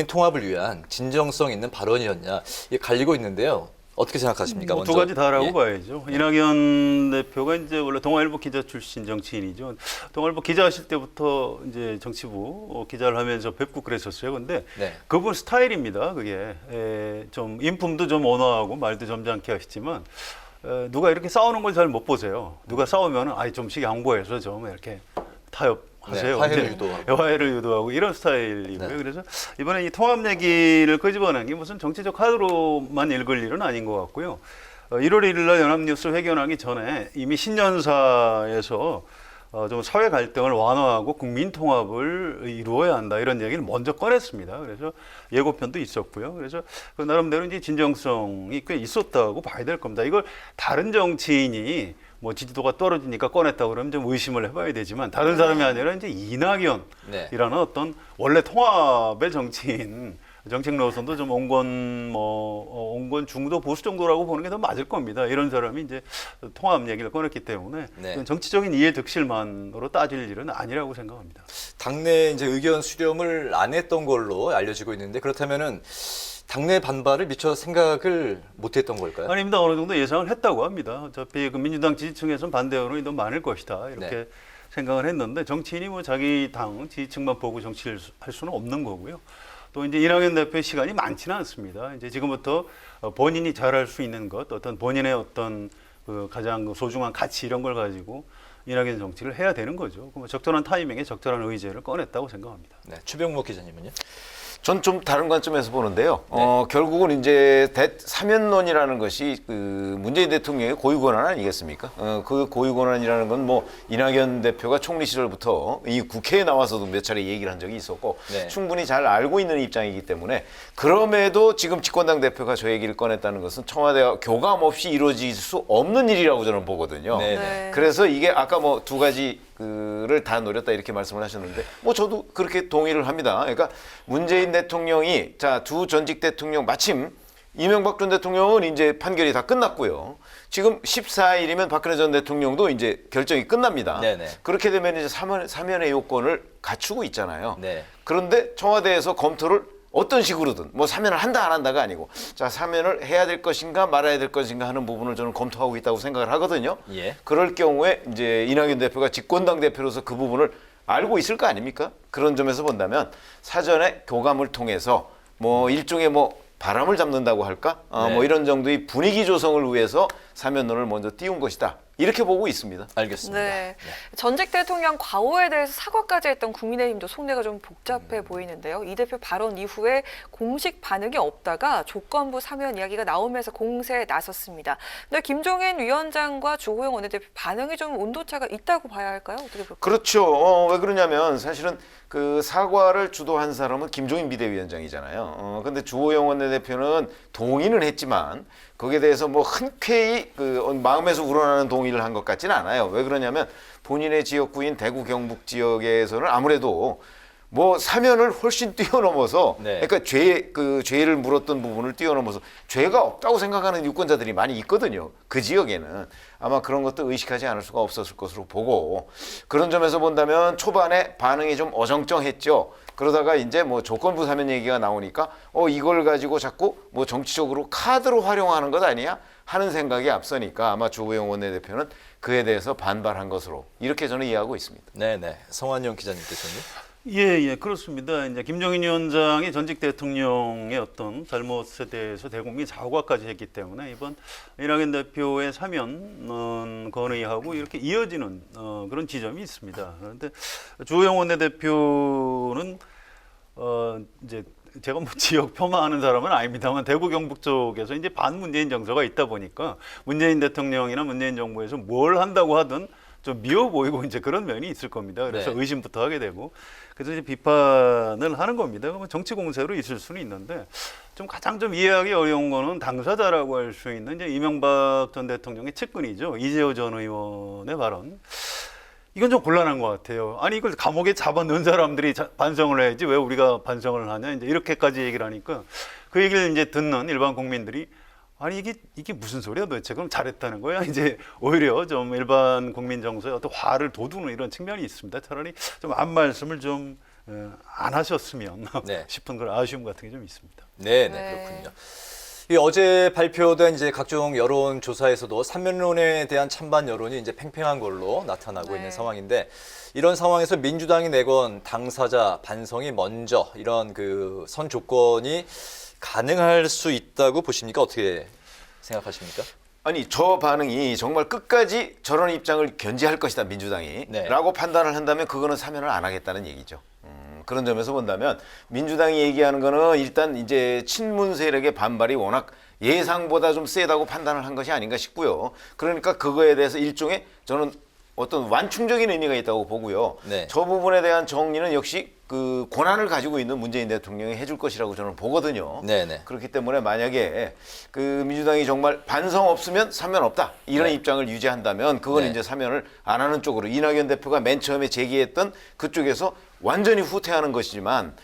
통합을 위한 진정성 있는 발언이었냐 이게 갈리고 있는데요. 어떻게 생각하십니까? 두 가지 다라고 봐야죠. 이낙연 대표가 이제 원래 동아일보 기자 출신 정치인이죠. 동아일보 기자하실 때부터 이제 정치부 기자를 하면서 뵙고 그랬었어요. 근데 그분 스타일입니다. 그게 좀 인품도 좀 온화하고 말도 점잖게 하시지만 누가 이렇게 싸우는 걸 잘 못 보세요. 누가 싸우면은 좀씩 양보해서 좀 이렇게 타협. 하세요. 화해를 유도하고 이런 스타일이고요. 그래서 이번에 이 통합 얘기를 끄집어낸 게 무슨 정치적 카드로만 읽을 일은 아닌 것 같고요. 1월 1일 날 연합뉴스 회견하기 전에 이미 신년사에서 좀 사회 갈등을 완화하고 국민 통합을 이루어야 한다 이런 얘기를 먼저 꺼냈습니다. 그래서 예고편도 있었고요. 그래서 그 나름대로 이제 진정성이 꽤 있었다고 봐야 될 겁니다. 이걸 다른 정치인이 뭐 지지도가 떨어지니까 꺼냈다고 그러면 좀 의심을 해봐야 되지만 다른 사람이 아니라 이제 이낙연이라는 어떤 원래 통합의 정치인 정책 노선도 좀 온건 중도 보수 정도라고 보는 게 더 맞을 겁니다. 이런 사람이 이제 통합 얘기를 꺼냈기 때문에 정치적인 이해 득실만으로 따질 일은 아니라고 생각합니다. 당내 이제 의견 수렴을 안 했던 걸로 알려지고 있는데 그렇다면은 당내 반발을 미처 생각을 못했던 걸까요? 아닙니다. 어느 정도 예상을 했다고 합니다. 어차피 그 민주당 지지층에서는 반대 여론이 더 많을 것이다 이렇게 생각을 했는데 정치인이 뭐 자기 당 지지층만 보고 정치를 할 수는 없는 거고요. 또 이제 이낙연 대표의 시간이 많지는 않습니다. 이제 지금부터 본인이 잘할 수 있는 것, 어떤 본인의 어떤 그 가장 소중한 가치 이런 걸 가지고 이낙연 정치를 해야 되는 거죠. 그럼 적절한 타이밍에 적절한 의제를 꺼냈다고 생각합니다. 네, 최병목 기자님은요? 전 좀 다른 관점에서 보는데요. 결국은 이제 사면론이라는 것이 그 문재인 대통령의 고유 권한 아니겠습니까? 그 고유 권한이라는 건 뭐 이낙연 대표가 총리 시절부터 이 국회에 나와서도 몇 차례 얘기를 한 적이 있었고 충분히 잘 알고 있는 입장이기 때문에 그럼에도 지금 집권당 대표가 저 얘기를 꺼냈다는 것은 청와대와 교감 없이 이루어질 수 없는 일이라고 저는 보거든요. 그래서 이게 아까 뭐 두 가지 를 다 노렸다 이렇게 말씀을 하셨는데 뭐 저도 그렇게 동의를 합니다. 그러니까 문재인 대통령이 두 전직 대통령 마침 이명박 전 대통령은 이제 판결이 다 끝났고요. 지금 14일이면 박근혜 전 대통령도 이제 결정이 끝납니다. 그렇게 되면 이제 사면의 요건을 갖추고 있잖아요. 그런데 청와대에서 검토를 어떤 식으로든 뭐 사면을 한다 안 한다가 아니고 사면을 해야 될 것인가 말아야 될 것인가 하는 부분을 저는 검토하고 있다고 생각을 하거든요. 그럴 경우에 이제 이낙연 대표가 집권당 대표로서 그 부분을 알고 있을 거 아닙니까? 그런 점에서 본다면 사전에 교감을 통해서 뭐 일종의 뭐 바람을 잡는다고 할까? 뭐 이런 정도의 분위기 조성을 위해서 사면론을 먼저 띄운 것이다. 이렇게 보고 있습니다. 알겠습니다. 전직 대통령 과오에 대해서 사과까지 했던 국민의힘도 속내가 좀 복잡해 보이는데요. 이 대표 발언 이후에 공식 반응이 없다가 조건부 사면 이야기가 나오면서 공세에 나섰습니다. 근데 김종인 위원장과 주호영 원내대표 반응이 좀 온도차가 있다고 봐야 할까요? 어떻게 볼까요? 그렇죠. 왜 그러냐면 사실은 그 사과를 주도한 사람은 김종인 비대위원장이잖아요. 근데 주호영 원내대표는 동의는 했지만 거기에 대해서 뭐 흔쾌히 특별히 마음에서 우러나는 동의를 한 것 같지는 않아요. 왜 그러냐면 본인의 지역구인 대구 경북 지역에서는 아무래도 뭐 사면을 훨씬 뛰어넘어서 그러니까 죄를 물었던 부분을 뛰어넘어서 죄가 없다고 생각하는 유권자들이 많이 있거든요. 그 지역에는 아마 그런 것도 의식하지 않을 수가 없었을 것으로 보고 그런 점에서 본다면 초반에 반응이 좀 어정쩡했죠. 그러다가 이제 뭐 조건부 사면 얘기가 나오니까 이걸 가지고 자꾸 뭐 정치적으로 카드로 활용하는 것 아니야 하는 생각이 앞서니까 아마 주호영 원내대표는 그에 대해서 반발한 것으로 이렇게 저는 이해하고 있습니다. 네네. 성환영 기자님께서는요? 예, 그렇습니다. 이제 김종인 위원장이 전직 대통령의 어떤 잘못에 대해서 대국민 사과까지 했기 때문에 이번 이낙연 대표의 사면 건의하고 이렇게 이어지는 그런 지점이 있습니다. 그런데 주호영 원내대표는 이제 제가 뭐 지역 폄하하는 사람은 아닙니다만 대구 경북 쪽에서 이제 반문재인 정서가 있다 보니까 문재인 대통령이나 문재인 정부에서 뭘 한다고 하든 좀 미워 보이고 이제 그런 면이 있을 겁니다. 그래서 의심부터 하게 되고 그래서 이제 비판을 하는 겁니다. 그러면 정치 공세로 있을 수는 있는데 좀 가장 좀 이해하기 어려운 거는 당사자라고 할 수 있는 이제 이명박 전 대통령의 측근이죠. 이재호 전 의원의 발언. 이건 좀 곤란한 것 같아요. 아니 이걸 감옥에 잡아넣은 사람들이 반성을 해야지 왜 우리가 반성을 하냐 이제 이렇게까지 얘기를 하니까 그 얘기를 이제 듣는 일반 국민들이 아니 이게 무슨 소리야 도대체 그럼 잘했다는 거야 이제 오히려 좀 일반 국민 정서에 어떤 화를 돋우는 이런 측면이 있습니다. 차라리 좀 안 말씀을 좀 안 하셨으면 싶은 그런 아쉬움 같은 게 좀 있습니다. 네, 그렇군요. 어제 발표된 이제 각종 여론 조사에서도 삼면론에 대한 찬반 여론이 이제 팽팽한 걸로 나타나고 있는 상황인데 이런 상황에서 민주당이 내건 당사자 반성이 먼저 이런 그 선 조건이 가능할 수 있다고 보십니까? 어떻게 생각하십니까? 아니 저 반응이 정말 끝까지 저런 입장을 견지할 것이다 민주당이 라고 판단을 한다면 그거는 사면을 안 하겠다는 얘기죠. 그런 점에서 본다면 민주당이 얘기하는 거는 일단 이제 친문 세력의 반발이 워낙 예상보다 좀 세다고 판단을 한 것이 아닌가 싶고요. 그러니까 그거에 대해서 일종의 저는 어떤 완충적인 의미가 있다고 보고요. 저 부분에 대한 정리는 역시 그 권한을 가지고 있는 문재인 대통령이 해줄 것이라고 저는 보거든요. 그렇기 때문에 만약에 그 민주당이 정말 반성 없으면 사면 없다 이런 입장을 유지한다면 그건 이제 사면을 안 하는 쪽으로 이낙연 대표가 맨 처음에 제기했던 그쪽에서 완전히 후퇴하는 것이지만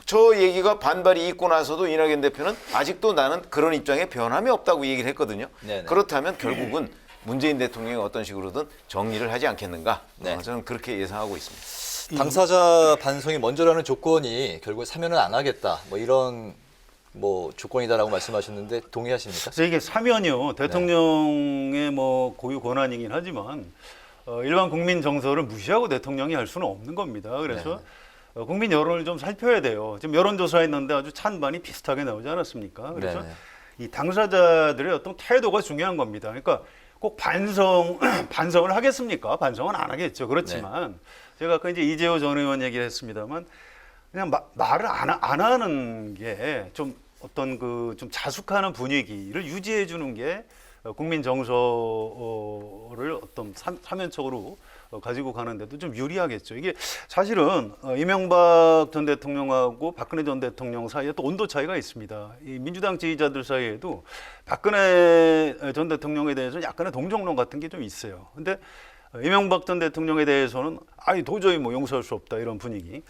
저 얘기가 반발이 있고 나서도 이낙연 대표는 아직도 나는 그런 입장에 변함이 없다고 얘기를 했거든요. 그렇다면 결국은 문재인 대통령이 어떤 식으로든 정리를 하지 않겠는가 저는 그렇게 예상하고 있습니다. 당사자 반성이 먼저라는 조건이 결국 사면은 안 하겠다 뭐 이런 뭐 조건이다라고 말씀하셨는데 동의하십니까? 그래서 이게 사면이요 대통령의 뭐 고유 권한이긴 하지만 일반 국민 정서를 무시하고 대통령이 할 수는 없는 겁니다. 그래서 국민 여론을 좀 살펴야 돼요. 지금 여론조사했는데 아주 찬반이 비슷하게 나오지 않았습니까? 그래서 이 당사자들의 어떤 태도가 중요한 겁니다. 그러니까 꼭 반성을 하겠습니까? 반성은 안 하겠죠. 그렇지만 제가 아까 이제 이재호 전 의원 얘기를 했습니다만 그냥 말을 안 하는 게 좀 어떤 그 좀 자숙하는 분위기를 유지해 주는 게 국민 정서를 어떤 사면적으로 가지고 가는데도 좀 유리하겠죠. 이게 사실은 이명박 전 대통령하고 박근혜 전 대통령 사이에 또 온도 차이가 있습니다. 이 민주당 지지자들 사이에도 박근혜 전 대통령에 대해서는 약간의 동정론 같은 게 좀 있어요. 근데 이명박 전 대통령에 대해서는 아니 도저히 뭐 용서할 수 없다 이런 분위기.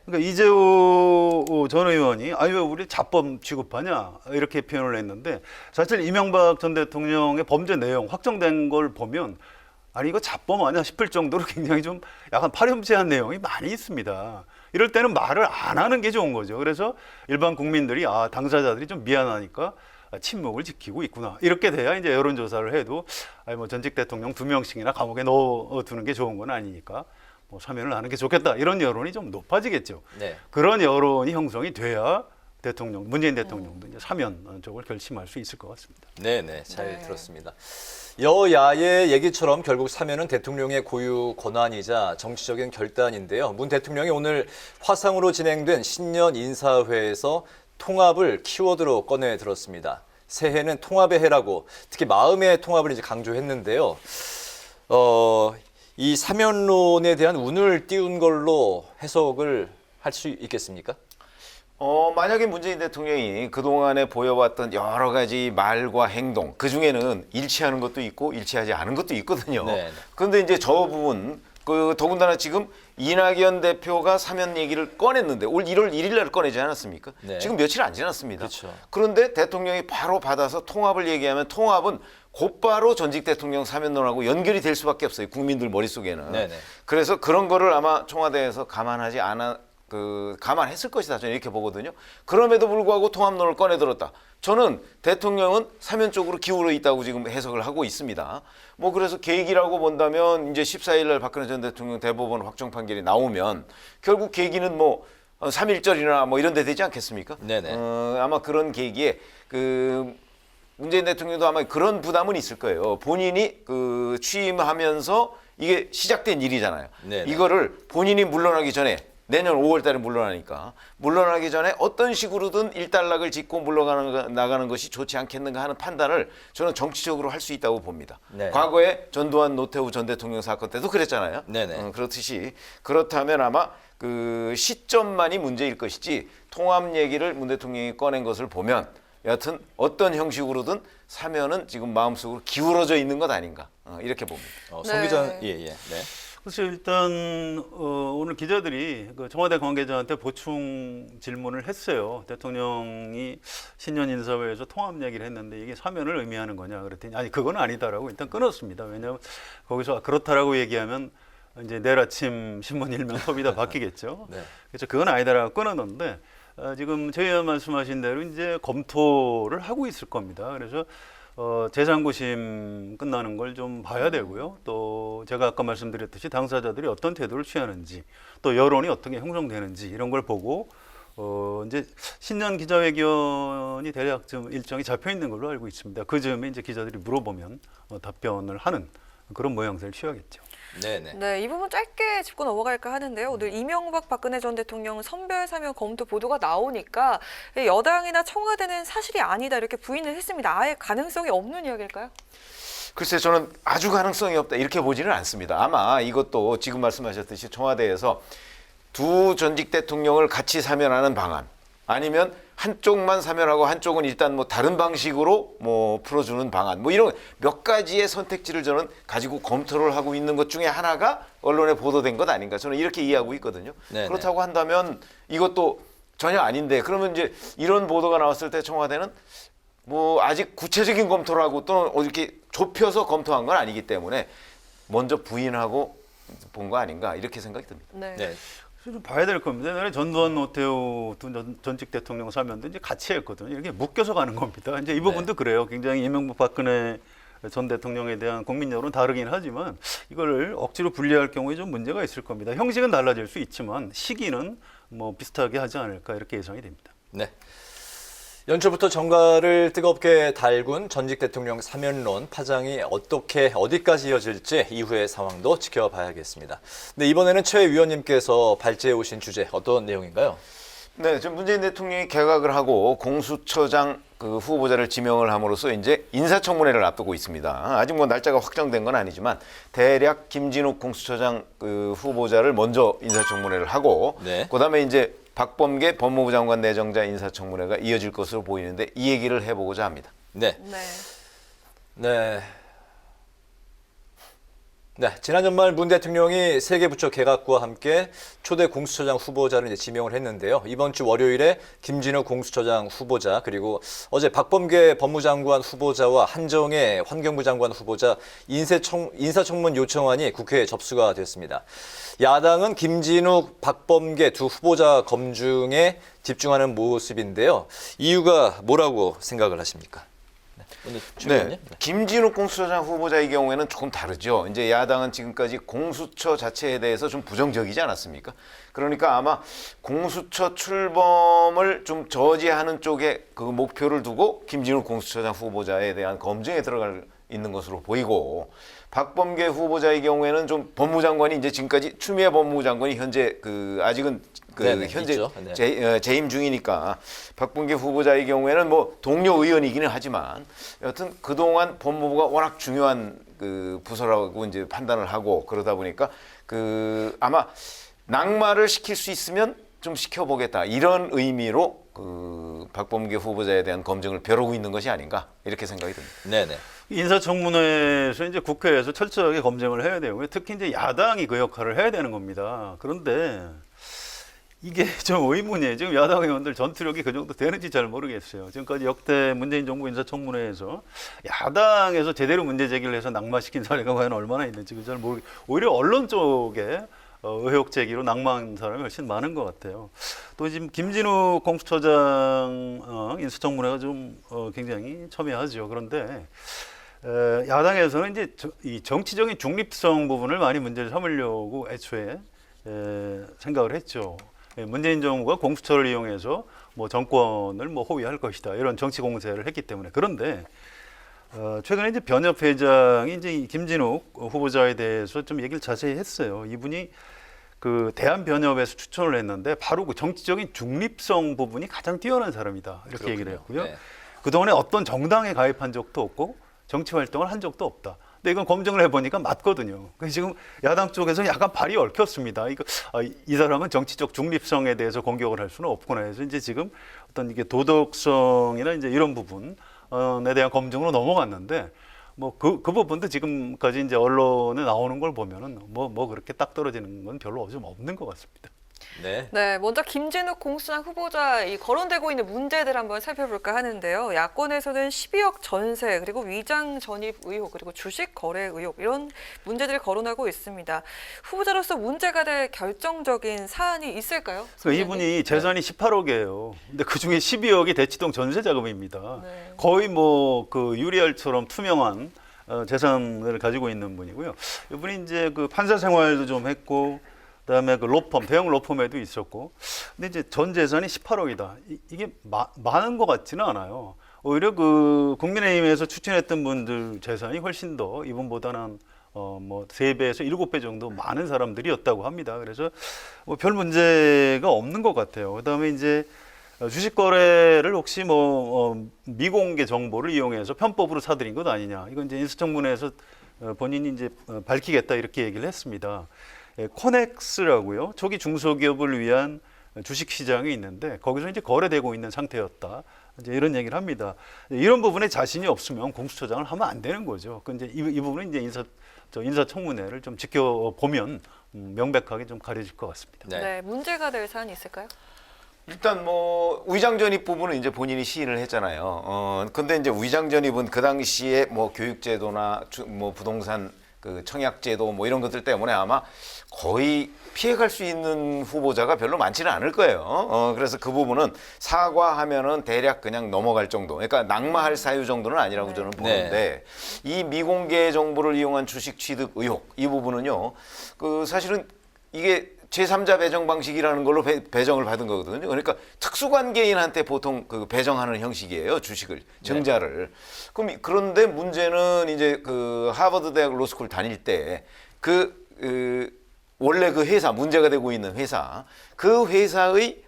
그러니까 이재호 전 의원이 아니 왜 우리 자범 취급하냐 이렇게 표현을 했는데 사실 이명박 전 대통령의 범죄 내용 확정된 걸 보면 아니 이거 자범 아니야 싶을 정도로 굉장히 좀 약간 파렴치한 내용이 많이 있습니다. 이럴 때는 말을 안 하는 게 좋은 거죠. 그래서 일반 국민들이 당사자들이 좀 미안하니까 침묵을 지키고 있구나. 이렇게 돼야 이제 여론조사를 해도 아니 뭐 전직 대통령 2명씩이나 감옥에 넣어두는 게 좋은 건 아니니까 뭐 사면을 하는 게 좋겠다. 이런 여론이 좀 높아지겠죠. 그런 여론이 형성이 돼야 문재인 대통령도 이제 사면 쪽을 결심할 수 있을 것 같습니다. 잘 들었습니다. 여야의 얘기처럼 결국 사면은 대통령의 고유 권한이자 정치적인 결단인데요. 문 대통령이 오늘 화상으로 진행된 신년 인사회에서 통합을 키워드로 꺼내 들었습니다. 새해는 통합의 해라고 특히 마음의 통합을 이제 강조했는데요. 이 사면론에 대한 운을 띄운 걸로 해석을 할 수 있겠습니까? 만약에 문재인 대통령이 그동안에 보여왔던 여러 가지 말과 행동, 그중에는 일치하는 것도 있고 일치하지 않은 것도 있거든요. 네. 그런데 이제 저 부분, 더군다나 지금 이낙연 대표가 사면 얘기를 꺼냈는데 올 1월 1일 날 꺼내지 않았습니까? 네. 지금 며칠 안 지났습니다. 그렇죠. 그런데 대통령이 바로 받아서 통합을 얘기하면 통합은 곧바로 전직 대통령 사면론하고 연결이 될 수밖에 없어요. 국민들 머릿속에는. 네네. 그래서 그런 거를 아마 청와대에서 감안했을 것이다. 저는 이렇게 보거든요. 그럼에도 불구하고 통합론을 꺼내들었다. 저는 대통령은 사면 쪽으로 기울어 있다고 지금 해석을 하고 있습니다. 뭐 그래서 계기라고 본다면 이제 14일 날 박근혜 전 대통령 대법원 확정 판결이 나오면 결국 계기는 뭐 3.1절이나 뭐 이런 데 되지 않겠습니까? 네네. 아마 그런 계기에 문재인 대통령도 아마 그런 부담은 있을 거예요. 본인이 취임하면서 이게 시작된 일이잖아요. 네네. 이거를 본인이 물러나기 전에 내년 5월 달에 물러나니까 물러나기 전에 어떤 식으로든 일단락을 짓고 물러나가는 것이 좋지 않겠는가 하는 판단을 저는 정치적으로 할 수 있다고 봅니다. 네. 과거에 전두환 노태우 전 대통령 사건 때도 그랬잖아요. 네네. 그렇듯이 그렇다면 아마 그 시점만이 문제일 것이지 통합 얘기를 문 대통령이 꺼낸 것을 보면 여하튼 어떤 형식으로든 사면은 지금 마음속으로 기울어져 있는 것 아닌가 이렇게 봅니다. 송 기자, 네. 그래서 일단 오늘 기자들이 그 청와대 관계자한테 보충 질문을 했어요. 대통령이 신년 인사회에서 통합 얘기를 했는데 이게 사면을 의미하는 거냐 그랬더니 아니 그건 아니다라고 일단 끊었습니다. 왜냐하면 거기서 그렇다라고 얘기하면 이제 내일 아침 신문 일면 톱이다 바뀌겠죠. 네. 그래서 그건 아니다라고 끊었는데 지금 저희 말씀하신 대로 이제 검토를 하고 있을 겁니다. 그래서 재상고심 끝나는 걸 좀 봐야 되고요. 또 제가 아까 말씀드렸듯이 당사자들이 어떤 태도를 취하는지, 또 여론이 어떻게 형성되는지 이런 걸 보고 이제 신년 기자회견이 대략 좀 일정이 잡혀 있는 걸로 알고 있습니다. 그 즈음에 이제 기자들이 물어보면 답변을 하는 그런 모양새를 취하겠죠. 네네. 네, 이 부분 짧게 짚고 넘어갈까 하는데요. 오늘 이명박 박근혜 전 대통령 선별 사면 검토 보도가 나오니까 여당이나 청와대는 사실이 아니다 이렇게 부인을 했습니다. 아예 가능성이 없는 이야기일까요? 글쎄 저는 아주 가능성이 없다 이렇게 보지는 않습니다. 아마 이것도 지금 말씀하셨듯이 청와대에서 두 전직 대통령을 같이 사면하는 방안 아니면 한쪽만 사면하고 한쪽은 일단 뭐 다른 방식으로 뭐 풀어주는 방안 뭐 이런 몇 가지의 선택지를 저는 가지고 검토를 하고 있는 것 중에 하나가 언론에 보도된 것 아닌가 저는 이렇게 이해하고 있거든요. 네네. 그렇다고 한다면 이것도 전혀 아닌데 그러면 이제 이런 보도가 나왔을 때 청와대는 뭐 아직 구체적인 검토를 하고 또는 이렇게 좁혀서 검토한 건 아니기 때문에 먼저 부인하고 본 거 아닌가 이렇게 생각이 듭니다. 네. 좀 봐야 될 겁니다. 옛날에 전두환 노태우 두 전직 대통령 사면도 이제 같이 했거든요. 이렇게 묶여서 가는 겁니다. 이제 이 부분도 그래요. 굉장히 이명박 박근혜 전 대통령에 대한 국민 여론 다르긴 하지만 이거를 억지로 분리할 경우에 좀 문제가 있을 겁니다. 형식은 달라질 수 있지만 시기는 뭐 비슷하게 하지 않을까 이렇게 예상이 됩니다. 네. 연초부터 정가를 뜨겁게 달군 전직 대통령 사면론 파장이 어디까지 이어질지 이후의 상황도 지켜봐야겠습니다. 네, 이번에는 최 위원님께서 발제해 오신 주제 어떤 내용인가요? 네, 지금 문재인 대통령이 개각을 하고 공수처장 후보자를 지명을 함으로써 이제 인사청문회를 앞두고 있습니다. 아직 뭐 날짜가 확정된 건 아니지만 대략 김진욱 공수처장 후보자를 먼저 인사청문회를 하고 네. 그다음에 이제 박범계 법무부 장관 내정자 인사청문회가 이어질 것으로 보이는데 이 얘기를 해보고자 합니다. 네. 지난 연말 문 대통령이 세 개 부처 개각과 함께 초대 공수처장 후보자를 이제 지명을 했는데요. 이번 주 월요일에 김진욱 공수처장 후보자 그리고 어제 박범계 법무장관 후보자와 한정혜 환경부 장관 후보자 인사청문 요청안이 국회에 접수가 됐습니다. 야당은 김진욱, 박범계 두 후보자 검증에 집중하는 모습인데요. 이유가 뭐라고 생각을 하십니까? 네, 김진욱 공수처장 후보자의 경우에는 조금 다르죠. 이제 야당은 지금까지 공수처 자체에 대해서 좀 부정적이지 않았습니까? 그러니까 아마 공수처 출범을 좀 저지하는 쪽에 그 목표를 두고 김진욱 공수처장 후보자에 대한 검증에 들어갈 있는 것으로 보이고 박범계 후보자의 경우에는 좀 법무장관이 이제 지금까지 추미애 법무부 장관이 현재 아직은 현재 재임 중이니까 박범계 후보자의 경우에는 뭐 동료 의원이기는 하지만 여튼 그동안 법무부가 워낙 중요한 부서라고 이제 판단을 하고 그러다 보니까 아마 낙마를 시킬 수 있으면 좀 시켜보겠다 이런 의미로 그 박범계 후보자에 대한 검증을 벼르고 있는 것이 아닌가 이렇게 생각이 듭니다. 네네. 인사청문회에서 이제 국회에서 철저하게 검증을 해야 되고요. 특히 이제 야당이 그 역할을 해야 되는 겁니다. 그런데 이게 좀 의문이에요. 지금 야당 의원들 전투력이 그 정도 되는지 잘 모르겠어요. 지금까지 역대 문재인 정부 인사청문회에서 야당에서 제대로 문제 제기를 해서 낙마시킨 사례가 과연 얼마나 있는지 잘 모르겠어요. 오히려 언론 쪽에 의혹 제기로 낙마한 사람이 훨씬 많은 것 같아요. 또 지금 김진욱 공수처장 인사청문회가 좀 굉장히 첨예하죠. 그런데 야당에서는 이제 이 정치적인 중립성 부분을 많이 문제를 삼으려고 애초에 생각을 했죠. 문재인 정부가 공수처를 이용해서 뭐 정권을 뭐 호위할 것이다 이런 정치 공세를 했기 때문에. 그런데 최근에 이제 변협 회장이 이제 이 김진욱 후보자에 대해서 좀 얘기를 자세히 했어요. 이분이 그 대한변협에서 추천을 했는데 바로 그 정치적인 중립성 부분이 가장 뛰어난 사람이다 이렇게 얘기를 했고요. 네. 그동안에 어떤 정당에 가입한 적도 없고 정치 활동을 한 적도 없다. 근데 이건 검증을 해보니까 맞거든요. 그래서 지금 야당 쪽에서 약간 발이 얽혔습니다. 이 사람은 정치적 중립성에 대해서 공격을 할 수는 없구나 해서 이제 지금 어떤 이게 도덕성이나 이제 이런 부분에 대한 검증으로 넘어갔는데 뭐 그 부분도 지금까지 이제 언론에 나오는 걸 보면은 뭐 그렇게 딱 떨어지는 건 별로 좀 없는 것 같습니다. 네. 네, 먼저 김진욱 공수처장 후보자 이 거론되고 있는 문제들 한번 살펴볼까 하는데요. 야권에서는 12억 전세 그리고 위장 전입 의혹 그리고 주식 거래 의혹 이런 문제들을 거론하고 있습니다. 후보자로서 문제가 될 결정적인 사안이 있을까요? 그러니까 이분이 재산이 18억이에요. 근데 그 중에 12억이 대치동 전세 자금입니다. 네. 거의 뭐 그 유리알처럼 투명한 재산을 가지고 있는 분이고요. 이분이 이제 그 판사 생활도 좀 했고. 그다음에 그 로펌, 대형 로펌에도 있었고, 근데 이제 전 재산이 18억이다. 이게 많은 것 같지는 않아요. 오히려 그 국민의힘에서 추천했던 분들 재산이 훨씬 더 이분보다는 뭐 3배에서 7배 정도 많은 사람들이었다고 합니다. 그래서 뭐 별 문제가 없는 것 같아요. 그다음에 이제 주식 거래를 혹시 뭐 미공개 정보를 이용해서 편법으로 사들인 것 아니냐. 이건 이제 인사청문회에서 본인이 이제 밝히겠다 이렇게 얘기를 했습니다. 코넥스라고요. 초기 중소기업을 위한 주식 시장이 있는데 거기서 이제 거래되고 있는 상태였다. 이제 이런 얘기를 합니다. 이런 부분에 자신이 없으면 공수처장을 하면 안 되는 거죠. 근데 이 부분은 이제 인사청문회를 좀 지켜보면 명백하게 좀 가려질 것 같습니다. 네, 문제가 될 사안이 있을까요? 일단 뭐 위장 전입 부분은 이제 본인이 시인을 했잖아요. 근데 이제 위장 전입은 그 당시에 뭐 교육제도나 뭐 부동산 그 청약제도 뭐 이런 것들 때문에 아마 거의 피해갈 수 있는 후보자가 별로 많지는 않을 거예요. 그래서 그 부분은 사과하면은 대략 그냥 넘어갈 정도. 그러니까 낙마할 사유 정도는 아니라고 저는 보는데 이 미공개 정보를 이용한 주식 취득 의혹 이 부분은요. 그 사실은 이게 제3자 배정 방식이라는 걸로 배정을 받은 거거든요. 그러니까 특수관계인한테 보통 그 배정하는 형식이에요. 주식을, 증자를. 그런데 문제는 이제 그 하버드 대학 로스쿨 다닐 때 원래 그 회사, 문제가 되고 있는 회사, 그 회사의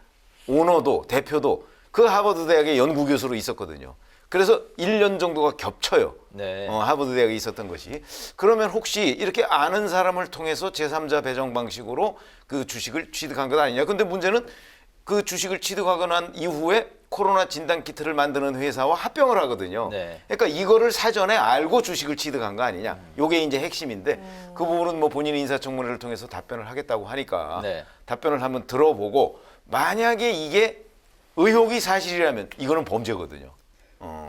오너도, 대표도 그 하버드 대학의 연구교수로 있었거든요. 그래서 1년 정도가 겹쳐요. 네. 하버드 대학에 있었던 것이. 그러면 혹시 이렇게 아는 사람을 통해서 제3자 배정 방식으로 그 주식을 취득한 것 아니냐. 근데 문제는 그 주식을 취득하고 난 이후에 코로나 진단 키트를 만드는 회사와 합병을 하거든요. 네. 그러니까 이거를 사전에 알고 주식을 취득한 거 아니냐. 요게 이제 핵심인데 그 부분은 뭐 본인이 인사청문회를 통해서 답변을 하겠다고 하니까 답변을 한번 들어보고 만약에 이게 의혹이 사실이라면 이거는 범죄거든요.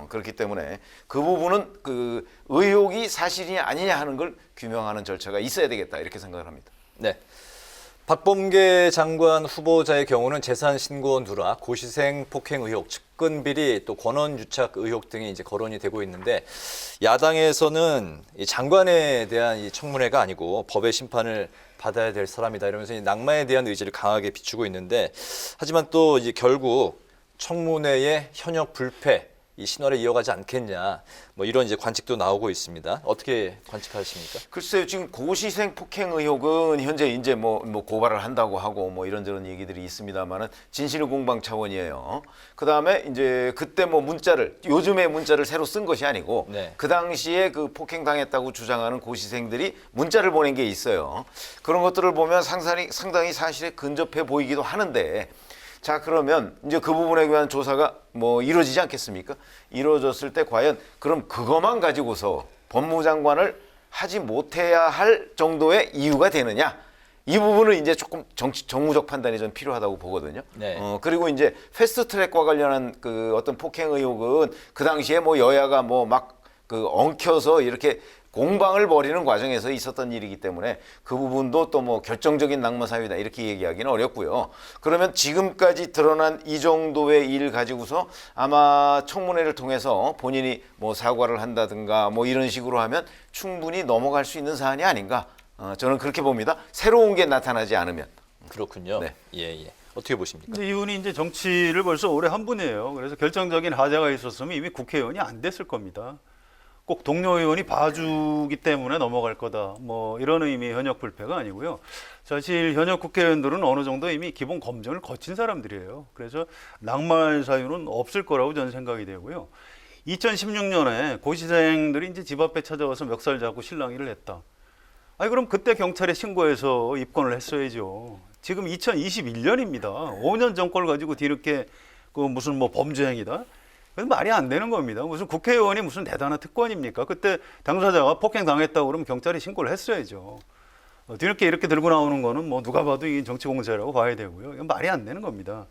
그렇기 때문에 그 부분은 그 의혹이 사실이냐 아니냐 하는 걸 규명하는 절차가 있어야 되겠다 이렇게 생각을 합니다. 네. 박범계 장관 후보자의 경우는 재산 신고 누락, 고시생 폭행 의혹, 측근 비리, 또 권원 유착 의혹 등이 이제 거론이 되고 있는데 야당에서는 이 장관에 대한 이 청문회가 아니고 법의 심판을 받아야 될 사람이다 이러면서 이 낙마에 대한 의지를 강하게 비추고 있는데 하지만 또 이제 결국 청문회의 현역 불패 이 신화를 이어가지 않겠냐, 뭐 이런 이제 관측도 나오고 있습니다. 어떻게 관측하십니까? 글쎄요, 지금 고시생 폭행 의혹은 현재 이제 뭐 고발을 한다고 하고 뭐 이런저런 얘기들이 있습니다만은 진실 공방 차원이에요. 그 다음에 이제 그때 뭐 요즘에 문자를 새로 쓴 것이 아니고 그 당시에 그 폭행 당했다고 주장하는 고시생들이 문자를 보낸 게 있어요. 그런 것들을 보면 상당히 사실에 근접해 보이기도 하는데, 자, 그러면 이제 그 부분에 대한 조사가 뭐 이루어지지 않겠습니까? 이루어졌을 때 과연 그럼 그것만 가지고서 법무장관을 하지 못해야 할 정도의 이유가 되느냐? 이 부분은 이제 조금 정무적 판단이 좀 필요하다고 보거든요. 그리고 이제 패스트트랙과 관련한 그 어떤 폭행 의혹은 그 당시에 뭐 여야가 뭐 막 그 엉켜서 이렇게 공방을 벌이는 과정에서 있었던 일이기 때문에 그 부분도 또 뭐 결정적인 낙마 사유다 이렇게 얘기하기는 어렵고요. 그러면 지금까지 드러난 이 정도의 일 가지고서 아마 청문회를 통해서 본인이 뭐 사과를 한다든가 뭐 이런 식으로 하면 충분히 넘어갈 수 있는 사안이 아닌가, 저는 그렇게 봅니다. 새로운 게 나타나지 않으면. 그렇군요. 예. 어떻게 보십니까? 근데 이분이 이제 정치를 벌써 오래 한 분이에요. 그래서 결정적인 하자가 있었으면 이미 국회의원이 안 됐을 겁니다. 꼭 동료 의원이 봐주기 때문에 넘어갈 거다, 뭐 이런 의미의 현역 불패가 아니고요. 사실 현역 국회의원들은 어느 정도 이미 기본 검증을 거친 사람들이에요. 그래서 낙마할 사유는 없을 거라고 저는 생각이 되고요. 2016년에 고시생들이 이제 집 앞에 찾아와서 멱살 잡고 실랑이를 했다. 아니 그럼 그때 경찰에 신고해서 입건을 했어야죠. 지금 2021년입니다. 5년 전 걸 가지고 뒤늦게 그 무슨 뭐 범죄 행위다. 그건 말이 안 되는 겁니다. 무슨 국회의원이 무슨 대단한 특권입니까? 그때 당사자가 폭행 당했다고 그러면 경찰에 신고를 했어야죠. 뒤늦게 이렇게 들고 나오는 거는 뭐 누가 봐도 이게 정치 공세라고 봐야 되고요. 이건 말이 안 되는 겁니다.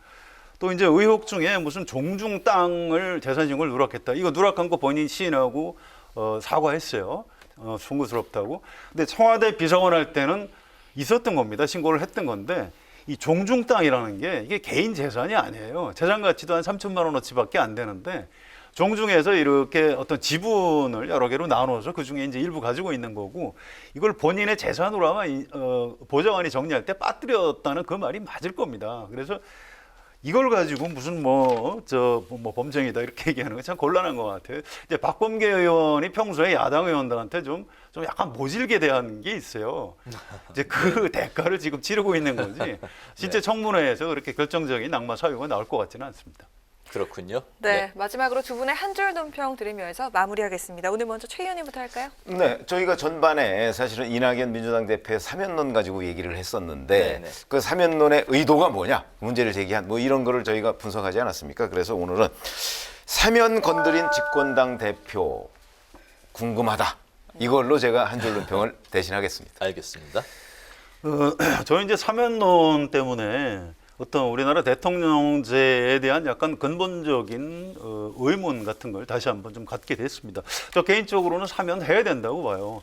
또 이제 의혹 중에 무슨 종중 땅을 재산 신고를 누락했다. 이거 누락한 거 본인이 시인하고 사과했어요. 송구스럽다고. 근데 청와대 비서관 할 때는 있었던 겁니다. 신고를 했던 건데, 이 종중 땅이라는 게 이게 개인 재산이 아니에요. 재산 가치도 한 3천만 원어치밖에 안 되는데, 종중에서 이렇게 어떤 지분을 여러 개로 나눠서 그 중에 이제 일부 가지고 있는 거고, 이걸 본인의 재산으로 아마 보좌관이 정리할 때 빠뜨렸다는 그 말이 맞을 겁니다. 그래서 이걸 가지고 무슨 뭐 범죄이다 이렇게 얘기하는 거 참 곤란한 것 같아요. 이제 박범계 의원이 평소에 야당 의원들한테 좀 약간 모질게 대한 게 있어요. 이제 그 대가를 지금 치르고 있는 거지. 실제 청문회에서 그렇게 결정적인 낙마 사유가 나올 것 같지는 않습니다. 그렇군요. 네, 마지막으로 두 분의 한 줄 논평 드리면서 마무리하겠습니다. 오늘 먼저 최 의원님부터 할까요? 네, 저희가 전반에 사실은 이낙연 민주당 대표의 사면론 가지고 얘기를 했었는데 그 사면론의 의도가 뭐냐, 문제를 제기한 뭐 이런 거를 저희가 분석하지 않았습니까? 그래서 오늘은 사면 건드린 집권당 대표 궁금하다. 이걸로 제가 한 줄 논평을 대신하겠습니다. 알겠습니다. 저는 이제 사면론 때문에 어떤 우리나라 대통령제에 대한 약간 근본적인 의문 같은 걸 다시 한번 좀 갖게 됐습니다. 저 개인적으로는 사면해야 된다고 봐요.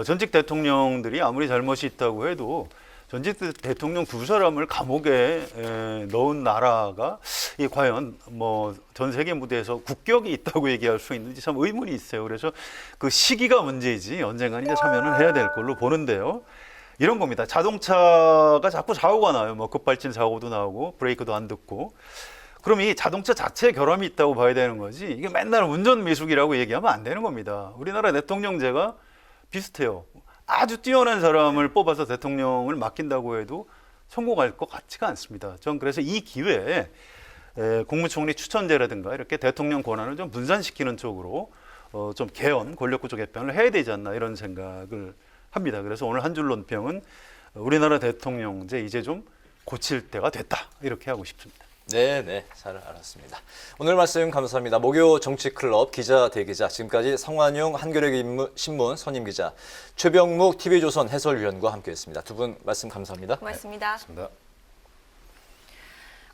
전직 대통령들이 아무리 잘못이 있다고 해도 전직 대통령 두 사람을 감옥에 넣은 나라가 과연 뭐 전 세계 무대에서 국격이 있다고 얘기할 수 있는지 참 의문이 있어요. 그래서 그 시기가 문제이지 언젠간 이제 사면을 해야 될 걸로 보는데요. 이런 겁니다. 자동차가 자꾸 사고가 나요. 뭐 급발진 사고도 나오고 브레이크도 안 듣고. 그럼 이 자동차 자체에 결함이 있다고 봐야 되는 거지. 이게 맨날 운전 미숙이라고 얘기하면 안 되는 겁니다. 우리나라 대통령제가 비슷해요. 아주 뛰어난 사람을 뽑아서 대통령을 맡긴다고 해도 성공할 것 같지가 않습니다. 전 그래서 이 기회에 국무총리 추천제라든가 이렇게 대통령 권한을 좀 분산시키는 쪽으로 좀 개헌, 권력구조 개편을 해야 되지 않나 이런 생각을 합니다. 그래서 오늘 한 줄 논평은 우리나라 대통령제 이제 좀 고칠 때가 됐다 이렇게 하고 싶습니다. 네, 잘 알았습니다. 오늘 말씀 감사합니다. 목요 정치클럽 기자 대기자, 지금까지 성완용 한겨레신문 선임 기자, 최병묵 TV조선 해설위원과 함께했습니다. 두 분 말씀 감사합니다. 고맙습니다. 고맙습니다.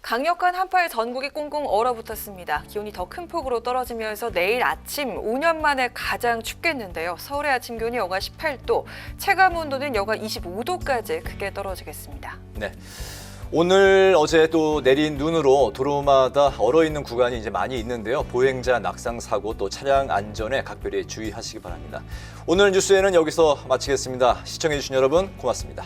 강력한 한파에 전국이 꽁꽁 얼어붙었습니다. 기온이 더 큰 폭으로 떨어지면서 내일 아침 5년 만에 가장 춥겠는데요. 서울의 아침 기온이 영하 18도, 체감 온도는 영하 25도까지 크게 떨어지겠습니다. 네. 오늘 어제 또 내린 눈으로 도로마다 얼어있는 구간이 이제 많이 있는데요. 보행자 낙상 사고 또 차량 안전에 각별히 주의하시기 바랍니다. 오늘 뉴스에는 여기서 마치겠습니다. 시청해주신 여러분 고맙습니다.